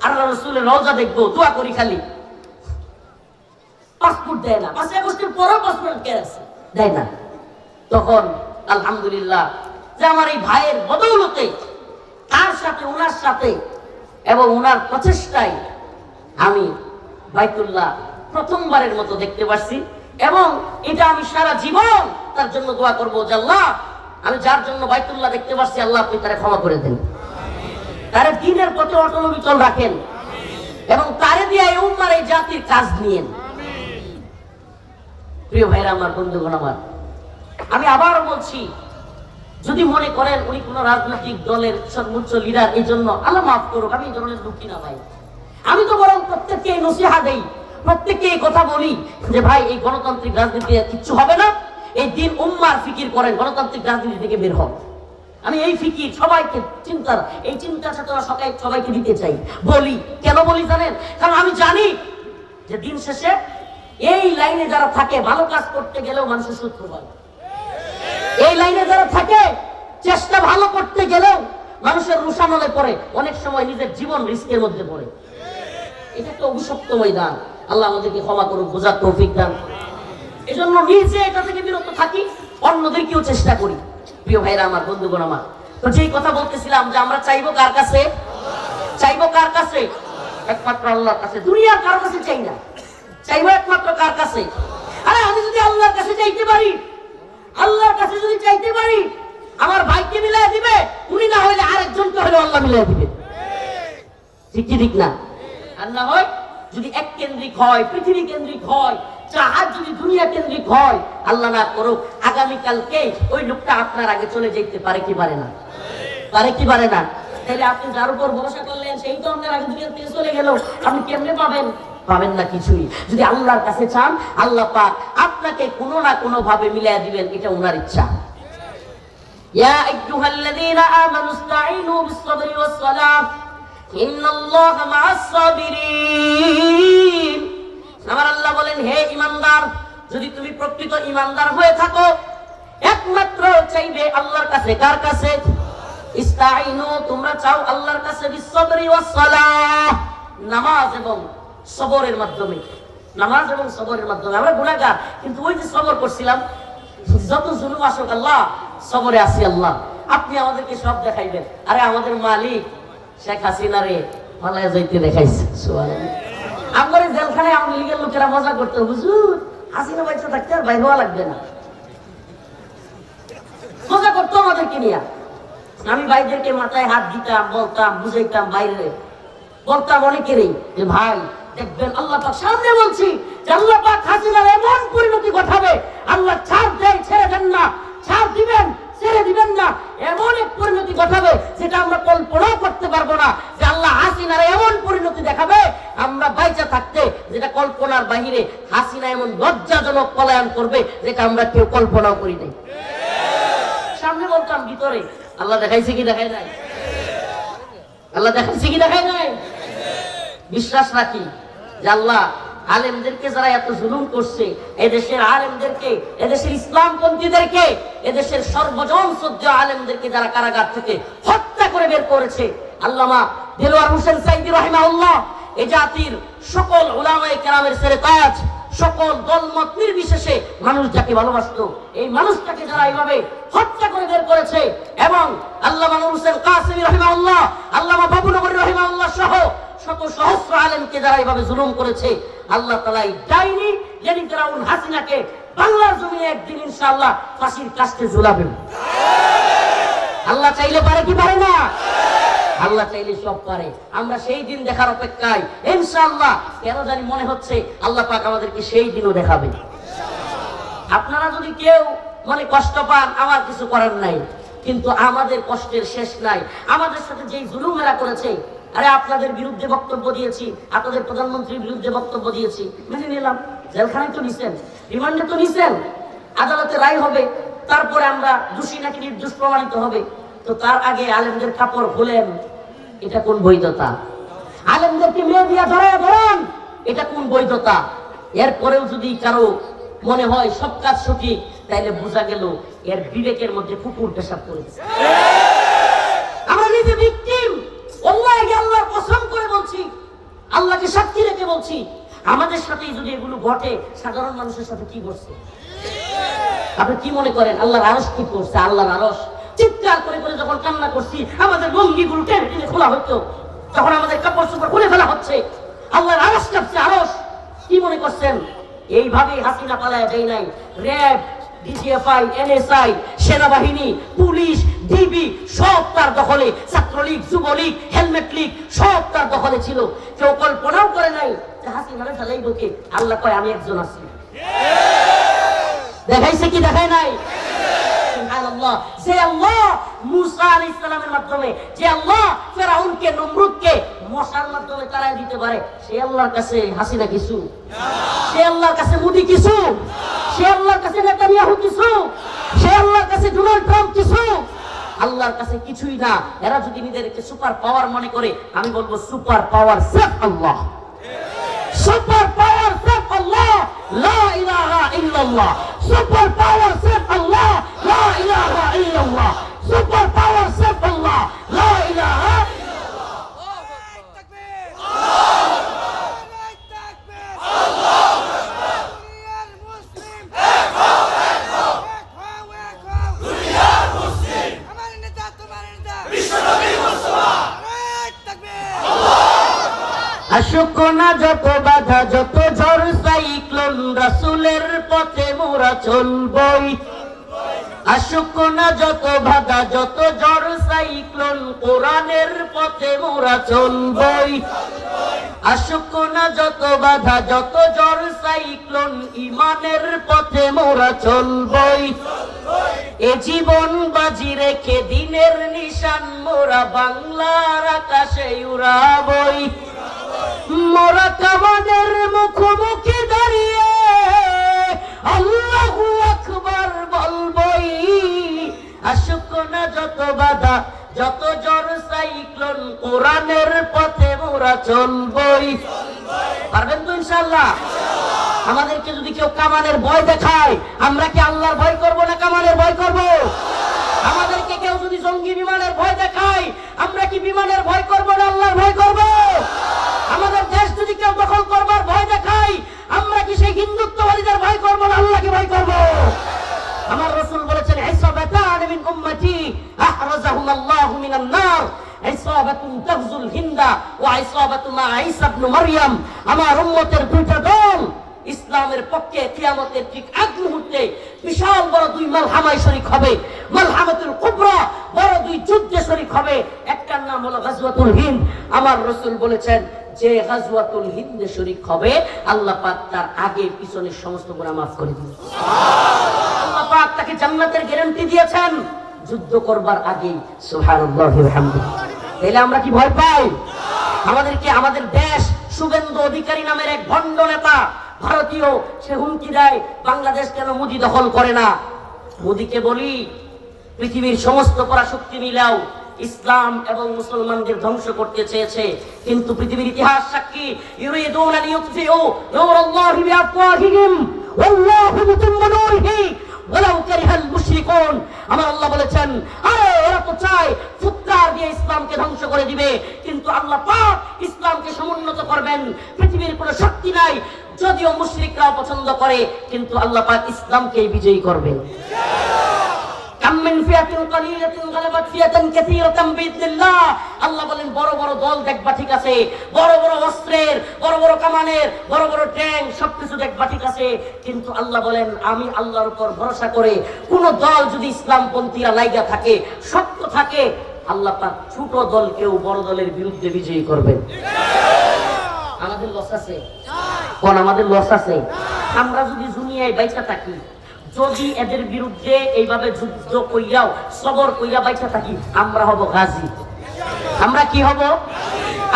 আল্লাহ রসুলের রওজা দেখবো, দোয়া করি খালি। পাসপোর্ট দেয় না, 5ই আগস্টের পরেও পাসপোর্ট কে আছে, দেয় না। তখন আলহামদুলিল্লাহ যে আমার এই ভাইয়ের বদৌলতে, তার সাথে, ওনার সাথে এবং ওনার প্রচেষ্টায় আমি বাইতুল্লাহ প্রথমবারের মতো দেখতে পাচ্ছি। এবং এটা আমি সারা জীবন তার জন্য দোয়া করবো যে আল্লাহ আমি যার জন্য বাইতুল্লাহ দেখতে পাচ্ছি, আল্লাহ আপনি তারে ক্ষমা করে দেন, তারে দ্বীনের প্রতি অটল অবিচল রাখেন এবং তারে দিয়ে এই উম্মার, এই জাতির কাজ নিয়েন। প্রিয় ভাইরা আমার, বন্ধুগণ আমার, আমি আবারও বলছি, যদি মনে করেন উনি কোন রাজনৈতিক দলের সর্বোচ্চ লিডার, এই জন্য আল্লাহ মাফ করুক, আমি এই ধরনের দুঃখী না ভাই। আমি তো বরং প্রত্যেককে নসিহা দেই, প্রত্যেককে এই কথা বলি যে ভাই এই গণতান্ত্রিক রাজনীতি কিচ্ছু হবে না, এই দিন উম্মার ফিকির করেন, গণতান্ত্রিক রাজনীতি থেকে বের হন। আমি এই ফিকির সবাইকে চিন্তার, এই চিন্তা চেতনা সবাইকে দিতে চাই। বলি কেন বলি জানেন? কারণ আমি জানি যে দিন শেষে এই লাইনে যারা থাকে, ভালো কাজ করতে গেলেও মানুষের শত্রু হয়। এই লাইনে যারা থাকে, চেষ্টা ভালো করতে গেলেও মানুষের রুষানলে পড়ে, অনেক সময় নিজের জীবন রিস্কের মধ্যে পড়ে। এটা একটা অভিশপ্ত ময়দান। আল্লাহ আমাদেরকে ক্ষমা করুক, বোঝার তৌফিক দান। এজন্য নিজে এটা থেকে বিরত থাকি, অন্যদেরকেও চেষ্টা করি। প্রিয় ভাইরা আমার, বন্ধুগণ আমার, তো যেই কথা বলতেছিলাম যে আমরা চাইবো কার কাছে? চাইবো কার কাছে? একমাত্র আল্লাহর কাছে। দুনিয়ার কারো কাছে চাই না, চাইবো একমাত্র কার কাছে? আরে আমি যদি আল্লাহর কাছে চাইতে পারি, আল্লাহর কাছে যদি চাইতে পারি, আমার ভাইকে মিলাই দিবে, উনি না হইলে আরেকজনকে হলে আল্লাহ মিলাই দিবে। ঠিক কি ঠিক না? আর না হয় যদি এক কেন্দ্রিক হয়, পৃথিবী কেন্দ্রিক হয়, চাহাত যদি দুনিয়া কেন্দ্রিক হয়, আল্লাহ না করুক আগামীকালকে ওই লোকটা আপনার আগে চলে যেতে পারে কি পারে না? পারে কি পারে না? তাহলে আপনি যার উপর ভরসা করলেন সেই তো আপনার আগে দুনিয়া থেকে চলে গেল, আপনি কেমনে পাবেন? পাবেন না কিছুই। যদি আল্লাহর কাছে চান, আল্লাহ পাক আপনাকে কোনো না কোনো ভাবে মিলিয়ে দিবেন, এটা ওনার ইচ্ছা। ইয়া আইয়ুহাল্লাযীনা আমানু ইসতাঈনু বিস-সাবরি ওয়াস-সালাহ ইন্নাল্লাহা মা'আস-সাবিরিন। আমার আল্লাহ বলেন, হে ঈমানদার, যদি তুমি প্রকৃত ঈমানদার হয়ে থাকো, একমাত্র চাইবে আল্লাহর কাছে। কার কাছে? ইস্তাঈনু, তোমরা চাও আল্লাহর কাছে বিস-সাবরি ওয়াস-সালাহ, নামাজ এবং সবরের মাধ্যমে। নামাজ এবং সবরের মাধ্যমে। আমরা গুনাহগার, কিন্তু ওই যে সবর করছিলাম, যত জুলুম আসুক আল্লাহ সবরে আছি আল্লাহ, আপনি আমাদেরকে সব দেখাইবেন। আরে আমাদের মালিক শেখ হাসিনা রে পালায়া যাইতে দেখাইছে। সুবহানাল্লাহ। আমাদের জেলখানায় আওয়ামী লীগের লোকেরা মজা করতে, হুজুর হাসিনা বাইচা থাকতে আর বাইর হওয়া লাগবে না, মজা করতো আমাদেরকে নিয়ে। আমি ভাইদেরকে মাথায় হাত দিতাম, বলতাম, বুঝাইতাম, বাইরে বলতাম অনেকেরই যে ভাই দেখবেন আল্লাহ পাক সামনে বলছি যে আল্লাহ পাক হাসিনার এমন পরিণতি ঘটাবে, আল্লাহ ছাড় দেয় ছেড়ে দেন না, ছাড় দিবেন ছেড়ে দিবেন না, এমন এক পরিণতি ঘটাবে যেটা আমরা কল্পনাও করতে পারবো না। যে আল্লাহ হাসিনার এমন পরিণতি দেখাবে আমরা বাইচা থাকতে, যেটা কল্পনার বাহিরে। হাসিনা এমন লজ্জাজনক পলায়ন করবে যেটা আমরা কেউ কল্পনাও করি নাই। সামনে বলতাম, ভিতরে আল্লাহ দেখাইছে কি দেখায় নাই? আল্লাহ দেখাইছে কি দেখায় নাই? বিশ্বাস রাখি যে আল্লাহ আলেমদেরকে যারা এত জুলুম করছে, এদেশের আলেমদেরকে, এদেশের ইসলামপন্থীদেরকে, এদেশের সর্বজন শ্রদ্ধেয় আলেমদেরকে যারা কারাগার থেকে হত্যা করে বের করেছে, আল্লামা দেলোয়ার হোসেন সাইদি রাহিমাহুল্লাহ এই জাতির সকল উলামায়ে কেরামের সেরেতাজ, সকল দলমত নির্বিশেষে মানুষ যাকে ভালোবাসতো, এই মানুষটাকে যারা এইভাবে হত্যা করে বের করেছে, এবং আল্লামা নূর হোসেন কাসেমী রাহিমাহুল্লাহ, আল্লামা বাবুনগরী রাহিমাহুল্লাহ সহ শত সহস্র আলেমকে যারা এইভাবে জুলুম করেছে, আল্লাহ তাআলা এই ডাইনি যিনি ফিরাউন হাসিনাকে বাংলার জমিনে একদিন ইনশাআল্লাহ ফাঁসির কাস্টে ঝুলাবেন। আল্লাহ চাইলে পারে কি পারে না? আল্লাহ চাইলে সব পারে। আমরা সেই দিন দেখার অপেক্ষায় ইনশাআল্লাহ। কেন জানি মনে হচ্ছে আল্লাহ পাক আমাদেরকে সেই দিনও দেখাবে। আপনারা যদি কেউ মনে কষ্ট পান, আমার কিছু করার নাই, কিন্তু আমাদের কষ্টের শেষ নাই। আমাদের সাথে যেই জুলুমেরা করেছে, আরে আপনাদের বিরুদ্ধে বক্তব্য দিয়েছি, আপনাদের প্রধানমন্ত্রীর বিরুদ্ধে বক্তব্য দিয়েছি, মেনে নিলাম। জেলখানায় তো নিছেন, রিমান্ডে তো নিছেন, আদালতে রায় হবে, তারপরে আমরা দোষী নাকি নির্দোষ প্রমাণিত হবে। তো তার আগে আলেমদের কাপড় খুলেন, এটা কোন বৈধতা? আলেমদেরকে মেয়ে দিয়া ধরায় ধরেন, এটা কোন বৈধতা? এরপরেও যদি কারো মনে হয় সব কাজ সঠিক, তাইলে বোঝা গেল এর বিবেকের মধ্যে কুকুর পেশাব করেছে। আমরা নিজে ভিকটিম। আল্লাহর কসম করে বলছি, আল্লাহকে সাক্ষী রেখে বলছি, আমাদের সাথেই যদি এগুলো ঘটে, সাধারণ মানুষের সাথে কি করছে? আপনি কি মনে করেন আল্লাহর আরশ কি করছে? আল্লাহর আরশ চিৎকার করে করে যখন কান্না করছি, আমাদের লুঙ্গিগুলো টেনে টেনে খোলা হতো, যখন আমাদের কাপড় চোপড় খুলে ফেলা হচ্ছে, আল্লাহর আরশ কাঁপছে। আরশ কি মনে করছেন? এইভাবেই হাসিনা পালায় যায় নাই। র্যাব, ডিজিএফআই, এনএসআই, সেনাবাহিনী, পুলিশ, ডিবি সব তার দখলে, ছাত্রলীগ, যুবলীগ, হেলমেট লীগ সব তার দখলে ছিল। কেউ কল্পনাও করে নাই যে হাসিনারে ফেলাইব কে। আল্লাহ কয় আমি একজন আছি। দেখাইছে কি দেখায় নাই? সুবহানাল্লাহ। যে আল্লাহ মুসা আলাইহিস সালামের মাধ্যমে, যে আল্লাহ ফেরাউনকে, নমরুদকে মশার মাধ্যমে তাড়ায় দিতে পারে, সেই আল্লাহর কাছে হাসিনা কিছু? সে আল্লাহর কাছে মোদি কিছু? সে আল্লাহর কাছে নেতানিয়াহু কিছু? সে আল্লাহর কাছে ডোনাল্ড ট্রাম্প কিছু? আল্লাহর কাছে কিছুই না। এরা যদি নিজেদেরকে সুপার পাওয়ার মনে করে, আমি বলবো সুপার পাওয়ার সির্ফ আল্লাহ। সুপার পাওয়ার সির্ফ আল্লাহ, লা ইলাহা ইল্লাল্লাহ। সুপার পাওয়ার সির্ফ আল্লাহ, লা ইলাহা ইল্লাল্লাহ। সুপার পাওয়ার সির্ফ আল্লাহ, লা ইলাহা ইল্লাল্লাহ। তাকবীর, আল্লাহু আকবার, তাকবীর, আল্লাহু আকবার। দুনিয়ার মুসলিম এক হও, এক হও, এক হও, এক হও। দুনিয়ার মুসলিম, আমার নেতা তোমার নেতা বিশ্বনবী মুস্তাফা। তাকবীর, আল্লাহু আকবার। আসুক না যত বাধা, যত ঝড় সাইক্লোন, রাসূলের পথে মোরা চলবই। আসুক না যত বাধা, যত ঝড় সাইক্লোন, কোরআনের পথে মোরা চলবই। আসুক না যত বাধা, যত ঝড় সাইক্লোন, ঈমানের পথে মোরা চলবই। এ জীবন বাজি রেখে দিনের নিশান মোরা বাংলার আকাশে উড়াবই। মোরা কামানের মুখোমুখি দাঁড়িয়ে আল্লাহু আকবার বলবই, আসুক না যত বাধা যত ঝড় সাইক্লোন, কোরআনের পথে মোরা চলবই। পারবেন তো ইনশাআল্লাহ? আমাদেরকে যদি কেউ কামানের ভয় দেখায়, আমরা কি আল্লাহর ভয় করব না কামানের ভয় করব? আমাদেরকে কেউ যদি জঙ্গি বিমানের ভয় দেখায়, আমরা কি বিমানের ভয় করব না আল্লাহর ভয় করব? আমাদের দেশ যদি কেউ দখল করবার ভয় দেখায়, আমরা কি সেই হিন্দুত্ববাদীদের ভয় করব না আল্লাহকে ভয় করব? আমার রাসূল বলেছেন, ইসাবাতান মিন উম্মতি আহরাজাহুম আল্লাহু মিনান নার, ইসাবাতুন তাগজুল হিন্দা ওয়া ইসাবাতু মা ঈসা ইবনে মারইয়াম। আমার উম্মতের দুইটা দল ইসলামের পক্ষে কিয়ামতের ঠিক আগ মুহূর্তে বিশাল বড় দুই মালহামায় শরীক হবে। মালহামাতুল কুবরা, বড় দুই যুদ্ধে শরীক হবে। একটার নাম হলো গাজওয়াতুল হিন্দ। আমার রাসূল বলেছেন, যে গাজওয়াতুল হিন্দে শরীক হবে, আল্লাহ পাক তার আগে পিছনে সমস্ত গুনাহ maaf করে দিবেন। আল্লাহ পাক তাকে জান্নাতের গ্যারান্টি দিয়েছেন যুদ্ধ করবার আগে। সুবহানাল্লাহি ওয়া বিহামদিহি। তাহলে আমরা কি ভয় পাই? আমাদেরকে আমাদের দেশ শুভেন্দু অধিকারী নামের এক ভণ্ড নেতা ভারতীয়, সে হুমকি দেয় বাংলাদেশ কেন মোদি দখল করে না। মোদিকে বলি, পৃথিবীর সমস্ত পরাশক্তি মিলাও ইসলাম এবং মুসলমানদের ধ্বংস করতে চেয়েছে, কিন্তু পৃথিবীর ইতিহাস সাক্ষী, ইউরিদুনা লিইউতফিউ নূরাল্লাহি বিআফওয়াহিহিম ওয়াল্লাহু মুতিম্মু নূরিহি ওয়ালাউ কারিহাল মুশরিকুন। আমার আল্লাহ বলেছেন, আরে ওরা তো চায় ফুৎকার দিয়ে ইসলামকে ধ্বংস করে দিবে, কিন্তু আল্লাহ পাক ইসলামকে সমুন্নত করবেন। পৃথিবীর কোনো শক্তি নাই, যদিও মুশরিকরা পছন্দ করে, কিন্তু আল্লাহ পাক ইসলামকেই বিজয়ী করবেন। কাম মিন ফিয়াতিন কালিলাতিন গালাবাত ফিয়াতান কাসীরাতান বিইذنিল্লাহ। আল্লাহ বলেন, বড় বড় দল দেখবা ঠিক আছে, বড় বড় অস্ত্রের, বড় বড় কামানের, বড় বড় ট্যাঙ্ক, সবকিছু দেখবা ঠিক আছে, কিন্তু আল্লাহ বলেন, আমি আল্লাহর উপর ভরসা করে কোন দল যদি ইসলামপন্থীরা লাইগা থাকে, শক্ত থাকে, আল্লাহ পাক ছোট দলকেও বড় দলের বিরুদ্ধে বিজয়ী করবেন। আমাদের লস আছে কোন? আমাদের লস আছে। আমরা যদি দুনিয়ায় বাইচা থাকি, যদি এদের বিরুদ্ধে এইভাবে যুদ্ধ কইরাও সবর কইরা বাইচা থাকি, আমরা হব গাজী। আমরা কি হব?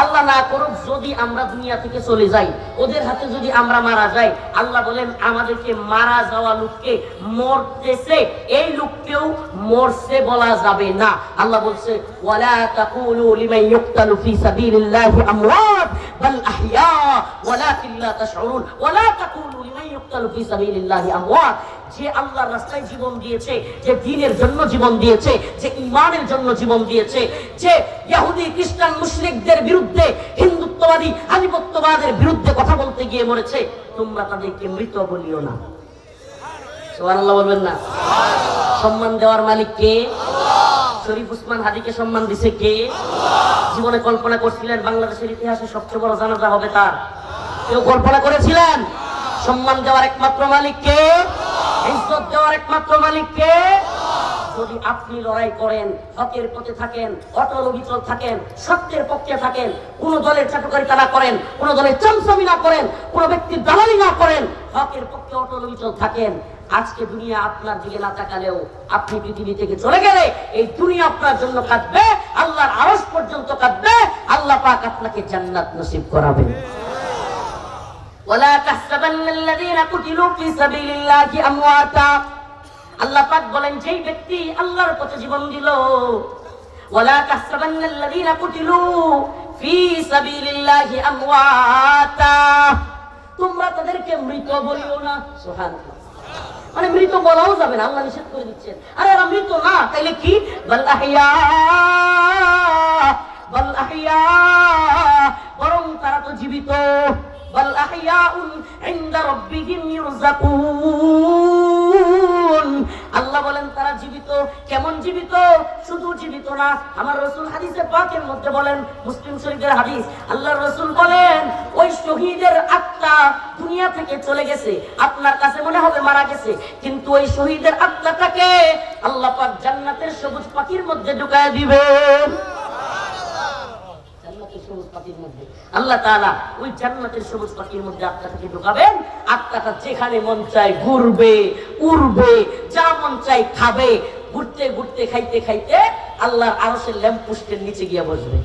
আল্লাহ না করুক যদি আমরা দুনিয়া থেকে চলে যাই, ওদের হাতে যদি আমরা মারা যাই, আল্লাহ বলেন আমাদেরকে মারা যাওয়া লোককে মরতেছে এই লোককেও মরছে বলা যাবে না। আল্লাহ বলছে, ওয়ালা তাকুলু লিমান ইউকতালু ফি সাবিলিল্লাহি আমওয়াত বাল আহইয়া ওয়ালাকিন লা তাশউরুন। ওয়ালা তাকুলু লিমান ইউকতালু ফি সাবিলিল্লাহি আমওয়াত। যে আল্লাহর রাস্তায় জীবন দিয়েছে, যে দ্বীনের জন্য জীবন দিয়েছে, যে ঈমানের জন্য জীবন দিয়েছে, যে ইহুদি খ্রিস্টান মুশরিকদের বিরুদ্ধে, হিন্দুত্ববাদী আধিপত্যবাদের বিরুদ্ধে কথা বলতে গিয়ে মরেছে, তোমরা তাদেরকে মৃত বলিও না। সুবহানাল্লাহ বলবেন না? সম্মান দেওয়ার মালিক কে? শরীফ উসমান হাদিকে সম্মান দিছে কে? জীবনে কল্পনা করছিলেন বাংলাদেশের ইতিহাসে সবচেয়ে বড় জানাজা হবে তার? কেউ কল্পনা করেছিলেন? সম্মান দেওয়ার একমাত্র মালিক কে? ইজ্জত দেওয়ার একমাত্র মালিক কে? যদি আপনি লড়াই করেন, হকের পথে থাকেন, অটল অবিচল থাকেন, সত্যের পক্ষে থাকেন, কোন দলের চাটুকারিতা না করেন, কোন দলের চামচামি না করেন, কোন ব্যক্তির দালালি না করেন, হকের পক্ষে অটল অবিচল থাকেন, আজকে দুনিয়া আপনার দিকে না তাকালেও আপনি পৃথিবী থেকে চলে গেলে এই দুনিয়া আপনার জন্য কাঁদবে, আল্লাহর আরশ পর্যন্ত কাঁদবে, আল্লাহ পাক আপনাকে জান্নাত নসিব করাবেন। ওয়ালা তাহসাবান্নাল্লাযীনা কুতিলু ফি সাবিলিল্লাহি আমওয়াতা। আল্লাহ পাক বলেন, যেই ব্যক্তি আল্লাহর পথে জীবন দিল, ওয়ালা তাহসাবান্নাল্লাযীনা কুতিলু ফি সাবিলিল্লাহি আমওয়াতা, তোমরা তাদেরকে মৃত বলিও না। সুবহানাল্লাহ। মানে মৃত বলাও যাবে না, আল্লাহ নিষেধ করে দিচ্ছেন। আরে এরা মৃত না, তাইলে কি? বাল আহইয়া, বাল আহইয়া, বরং তারা তো জীবিত। বাল আহইয়াউন ইনদা রাব্বিহিম ইরযাকুন। আল্লাহ বলেন তারা জীবিত। কেমন জীবিত? শুধু জীবিত না, আমার রাসূল হাদিসে পাকের মধ্যে বলেন, মুসলিম শরীফের হাদিস, আল্লাহর রাসূল বলেন, ওই শহীদের আত্মা দুনিয়া থেকে চলে গেছে, আপনার কাছে মনে হবে মারা গেছে, কিন্তু ওই শহীদের আত্মাটাকে আল্লাহ পাক জান্নাতের সবুজ পাখির মধ্যে ঢুকায় দিবেন। আল্লাহ তাআলা ওই জান্নাতের সবুজ পাখির মধ্যে আত্মাটাকে ঢুকাবেন। আত্মাটা যেখানে মন চায় ঘুরবে, উড়বে, যা মন চায় খাবে, ঘুরতে ঘুরতে, খাইতে খাইতে আল্লাহর আরশের ল্যাম্পপোস্টের নিচে গিয়ে বসবে।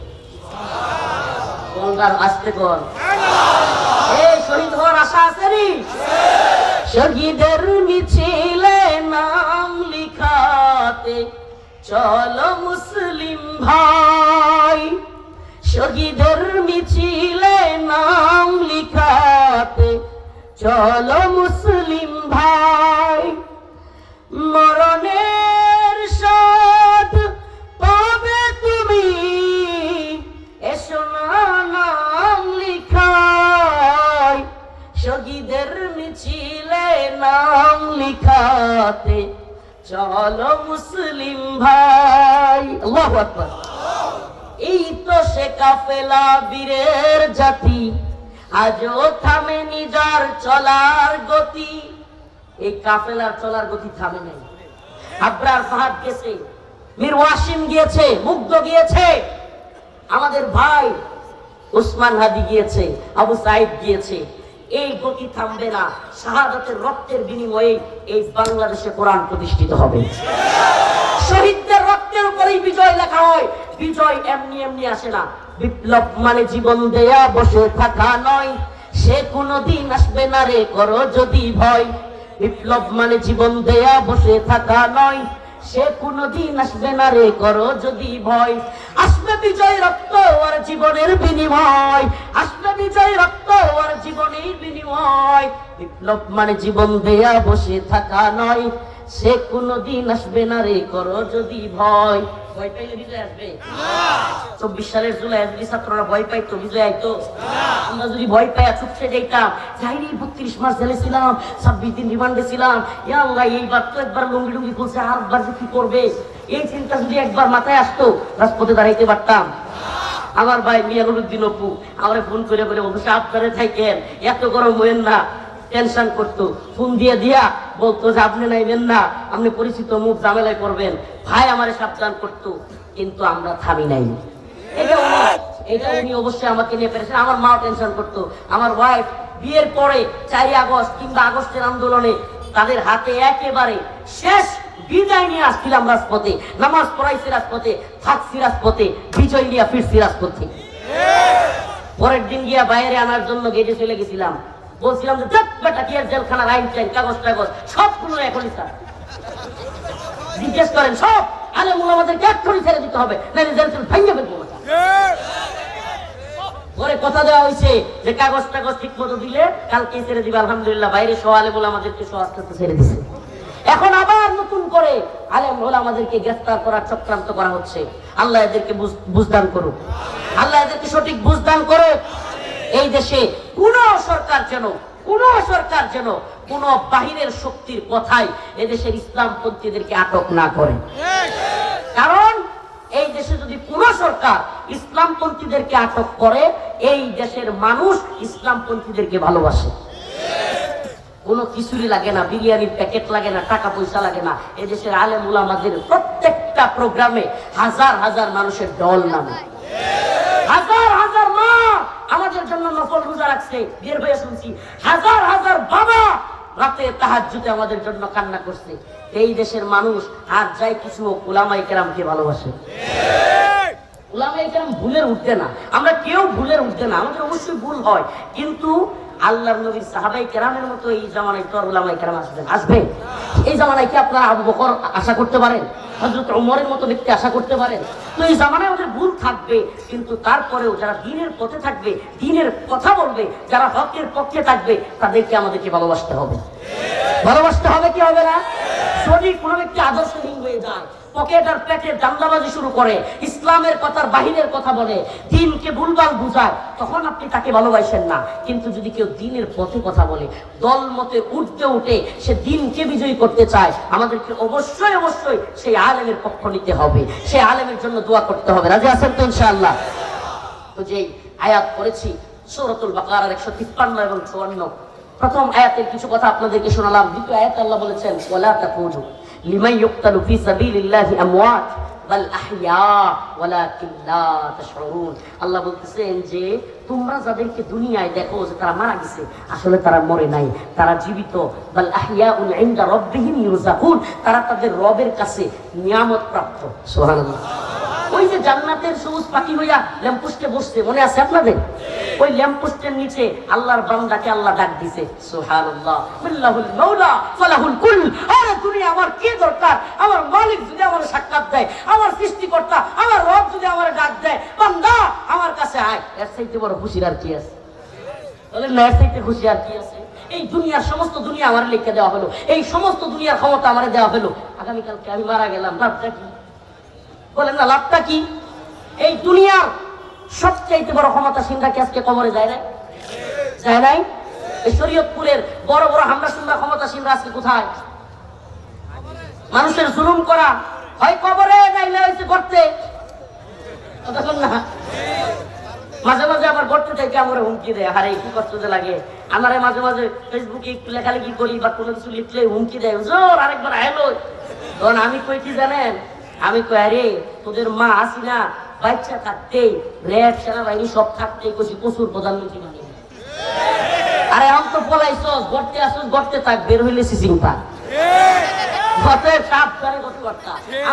আস্তে কর। তৈরি? শহীদের মিছিলে নাম লিখাতে চলো মুসলিম ভাই, শহীদের মিছিলে নাম লিখাতে চলো মুসলিম ভাই। মরণের স্বাদ পাবে তুমি, এসো না নাম লিখাই, শহীদের মিছিলে নাম লিখাতে চলো মুসলিম ভাই। আল্লাহু আকবার। এই তো সে কাফেলা বীরের জাতি, আজও থামেনি যার চলার গতি। এই কাফেলার চলার গতি থামে নাই। আবরার ফাহাদ গেছে, মীর ওয়াসিম গিয়েছে, মুগ্ধ গিয়েছে, আমাদের ভাই উসমান হাদি গিয়েছে, আবু সাইদ গিয়েছে। এই গতি থামবে না। শাহাদাতের রক্তের বিনিময়ে এই বাংলাদেশে কোরআন প্রতিষ্ঠিত হবে। শহীদদের রক্তের উপরেই বিজয় লেখা হয়। বিজয় এমনি এমনি আসে না। বিপ্লব মানে জীবন দেয়া বসে থাকা নয়, সে কোনদিন আসবে না রে করো যদি ভয়। বিপ্লব মানে জীবন দেয়া বসে থাকা নয়, সে কোনদিন আসবে না রে করো যদি ভয়। আসবে বিজয় রক্ত আর জীবনের বিনিময়, আসবে বিজয় রক্ত আর জীবনের বিনিময়। বিপ্লব মানে জীবন দেয়া বসে থাকা নয়, সে কোনদিন আসবে না রে করো যদি ভয়। ভয় পাইলে বিজয় আসবে? 24 সালের জুলাই যদি ছাত্ররা ভয় পাইতো, বিজয় আইতো? আমরা যদি ভয় পাইয়া চুপসে যাইতাম, যাইনি 32 মাস জেলে ছিলাম, 26 দিন রিমান্ডে ছিলাম, ইয়া আল্লাহ এইবার তো একবার লুঙ্গি লুঙ্গি খুলছে, আর একবার যে কি করবে, এই চিন্তা যদি একবার মাথায় আসতো, রাজপথে দাঁড়াইতে পারতাম। আমার ভাই মিয়া নুরুদ্দিন অপু আমারে ফোন করে বলে, অবশ্য আপনারে থাকেন, এত গরম হইেন না, টেনশন করতো। ফোন দিয়ে দিয়া বলতো যে আপনি নাইবেন না, আপনি পরিচিত মুখ, ঝামেলায় পড়বেন। ভাই আমারে সাবধান করতো, কিন্তু আমরা থামি নাই। এটা উনি অবশ্যই আমাকে নিয়ে পেরেছেন। আমার মাও টেনশন করতো। আমার ওয়াইফ বিয়ের পরে 4 আগস্ট কিংবা আগস্টের আন্দোলনে তাদের হাতে একেবারে শেষ বিদায় নিয়ে আসছিলাম রাজপথে, নামাজ পড়াইছি রাজপথে, থাকছি রাজপথে, বিজয় নিয়ে ফিরছি রাজপথে। পরের দিন গিয়া বাইরে আনার জন্য গেটে চলে গেছিলাম, বলছিলাম যে দেখ বেটা কি আর জেলখানার আইন চাইন, কাগজ টাগজ সবগুলো এখনই স্যার জিজ্ঞেস করেন, সব আলেমুল আমাদেরকে এক্ষুনি ছেড়ে দিতে হবে, নাহলে জেল ভেঙে ফেলবো। পরে কথা দেওয়া হয়েছে যে কাগজ টাগজ ঠিক মতো দিলে কালকে ছেড়ে দিবে। আলহামদুলিল্লাহ বাইরে সহ আলেমুল আমাদেরকে সহ আস্তে আস্তে ছেড়ে দিছে। এখন আবার নতুন করে আলেমুল আমাদেরকে গ্রেফতার করার চক্রান্ত করা হচ্ছে। আল্লাহ এদেরকে বুঝদান করুক, আল্লাহ এদেরকে সঠিক বুঝদান করুক। এই দেশে কোন সরকার যেন কোন বাহিরের শক্তির কথায় এদেশের ইসলামপন্থীদেরকে আটক না করে। কারণ এই দেশে যদি কোন সরকার ইসলামপন্থীদেরকে আটক করে, এই দেশের মানুষ ইসলামপন্থীদেরকে ভালোবাসে। কোনো কিছুরই লাগে না, বিরিয়ানির প্যাকেট লাগে না, টাকা পয়সা লাগে না। এই দেশের আলেম উলামাদের প্রত্যেকটা প্রোগ্রামে হাজার হাজার মানুষের দল নামে, হাজার হাজার মা আমাদের জন্য নফল রোজা রাখছে, বের হয়ে শুনছি। হাজার হাজার বাবা রাতে তাহাজ্জুদে আমাদের জন্য কান্না করছে। এই দেশের মানুষ আর যাই কিছু উলামায়ে কেরামকে ভালোবাসে। উলামায়ে কেরাম ভুলের উঠতে না, আমরা কেউ ভুলের উঠতে না, আমাদের অবশ্যই ভুল হয়, কিন্তু আল্লাহর নবীর সাহাবায়ে কেরামের মতো এই জামানায় তো উলামায়ে কেরাম আসবে? এই জামানায় কি আপনারা আবু বকর আশা করতে পারেন? হযরত ওমরের মতো ব্যক্তি আশা করতে পারেন? তো এই জামানায় ওদের ভুল থাকবে, কিন্তু তারপরেও যারা দ্বীনের পথে থাকবে, দ্বীনের কথা বলবে, যারা হকের পক্ষে থাকবে, তাদেরকে আমাদেরকে ভালোবাসতে হবে। ভালোবাসতে হবে কি হবে না? যদি কোনো ব্যক্তি আদর্শহীন হয়ে যায়, পকেট আর পেটের দান্দাবাজি শুরু করে, ইসলামের কথার বাহিরের কথা বলে, দ্বীনকে ভুলভাল বুঝায়, তখন আপনি তাকে ভালোবাসেন না। কিন্তু যদি কেউ দ্বীনের পথে কথা বলে, দল মতে উঠতে উঠে সে দ্বীনকে বিজয়ী করতে চায়, আমাদেরকে অবশ্যই অবশ্যই সেই আলেমের পক্ষ নিতে হবে, সেই আলেমের জন্য দোয়া করতে হবে। রাজি আছেন তো ইনশাআল্লাহ? তো যেই আয়াত পড়েছি সূরাতুল বাকারার 153 এবং 54, প্রথম আয়াতের কিছু কথা আপনাদেরকে শোনালাম। দ্বিতীয় আয়াতে আল্লাহ বলেছেন, ওয়ালা তাকুলু লিমান ইউকতালু ফি সাবিলিল্লাহি আমওয়াত বাল আহইয়া ওয়ালাকিন লা তাশউরুন। আল্লাহ বলতেছেন যে তোমরা যাদেরকে দুনিয়ায় দেখো যে তারা মারা গেছে, আসলে তারা মরে নাই, তারা জীবিত। বাল আহইয়াউন ইনদা রাব্বিহিম ইউরযাকুন, তারা তাদের রবের কাছে নিয়ামত প্রাপ্ত। সুবহানাল্লাহ। ওই যে জান্নাতের সবুজ পাখি হইয়া ল্যাম্পপোস্টে বসছে, মনে আছে আপনাদের? ওই ল্যাম্পপোস্টের নিচে আল্লাহর বান্দাকে আল্লাহ ডাক দিছে, সুবহানাল্লাহ, বিল্লাহুল মাওলা ফালাহুল কুল। আরে দুনিয়া আমার কি দরকার? আমার মালিক যদি আমার সাক্ষাৎ দেয়, আমার সৃষ্টিকর্তা আমার রব যদি আমার ডাক দেয়, বান্দা আমার কাছে আয়, এর চাইতে বড় খুশির আর কি আছে? বলেন না, এর চাইতে খুশি আর কি আছে? এই দুনিয়ার সমস্ত দুনিয়া আমার লিখে দেওয়া হলো, এই সমস্ত দুনিয়ার ক্ষমতা আমার দেওয়া হলো, আগামীকালকে আমি মারা গেলাম, লাভটা কি? বলেন না, লাভটা কি? এই দুনিয়ার সবচাইতে বড় ক্ষমতাসীনরা কি আজকে কবরে যায় নাই? যায় নাই? এই শরীয়তপুরের বড় বড় হামলা সুন্দর ক্ষমতাসীনরা আজকে কোথায়? মানুষের জুলুম করা হয় কবরে, নাইলে হয়েছে করতে। না, মাঝে মাঝে আমার গর্তে থেকে আমার হুমকি দেয়, আরে কি কষ্ট যে লাগে আমার। মাঝে মাঝে ফেসবুকে একটু লেখালেখি করি বা কোনো কিছু লিখলে হুমকি দেয়, হুজুর আরেকবার আইলো। তখন আমি কই কি জানেন? আমি কই, আরে তোদের মা আসি না বাচ্চা থাকতেই র্যাব সেনাবাহিনী সব থাকতেই কইছি প্রচুর প্রধানমন্ত্রী মানে। আরে আম তো পলাইছস, গর্তে আসছ, গর্তে থাক, বের হইলে সিসিং পাক।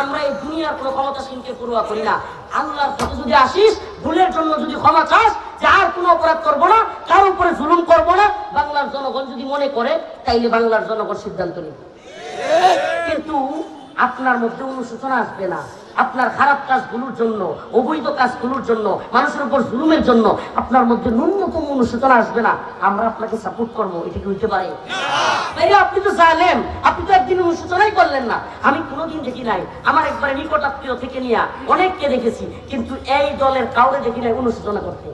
আমরা এই দুনিয়ার কোনো ক্ষমতাসীনকে পরোয়া করি না। আল্লাহর পথে যদি আসিস, ভুলের জন্য যদি ক্ষমা চাস, যে আর কোনো অপরাধ করবো না, কার উপরে জুলুম করবো না, বাংলার জনগণ যদি মনে করে, তাইলে বাংলার জনগণ সিদ্ধান্ত নেবে। কিন্তু আপনার মধ্যে অনুশোচনা আসবে না। আপনার খারাপ কাজগুলোর জন্য, অবৈধ কাজগুলোর জন্য, মানুষের উপর জুলুমের জন্য আপনার মধ্যে ন্যূনতম অনুশোচনা আসবে না। আমরা আপনাকে সাপোর্ট করবো, এটা কি হইতে পারে? আপনি তো জানেন, আপনি তো একদিন অনুশোচনাই করলেন না। আমি কোনোদিন দেখি নাই, আমার একবারে নিকট আত্মীয় থেকে নিয়ে অনেককে দেখেছি, কিন্তু এই দলের কাউরে দেখি নাই অনুশোচনা করতে।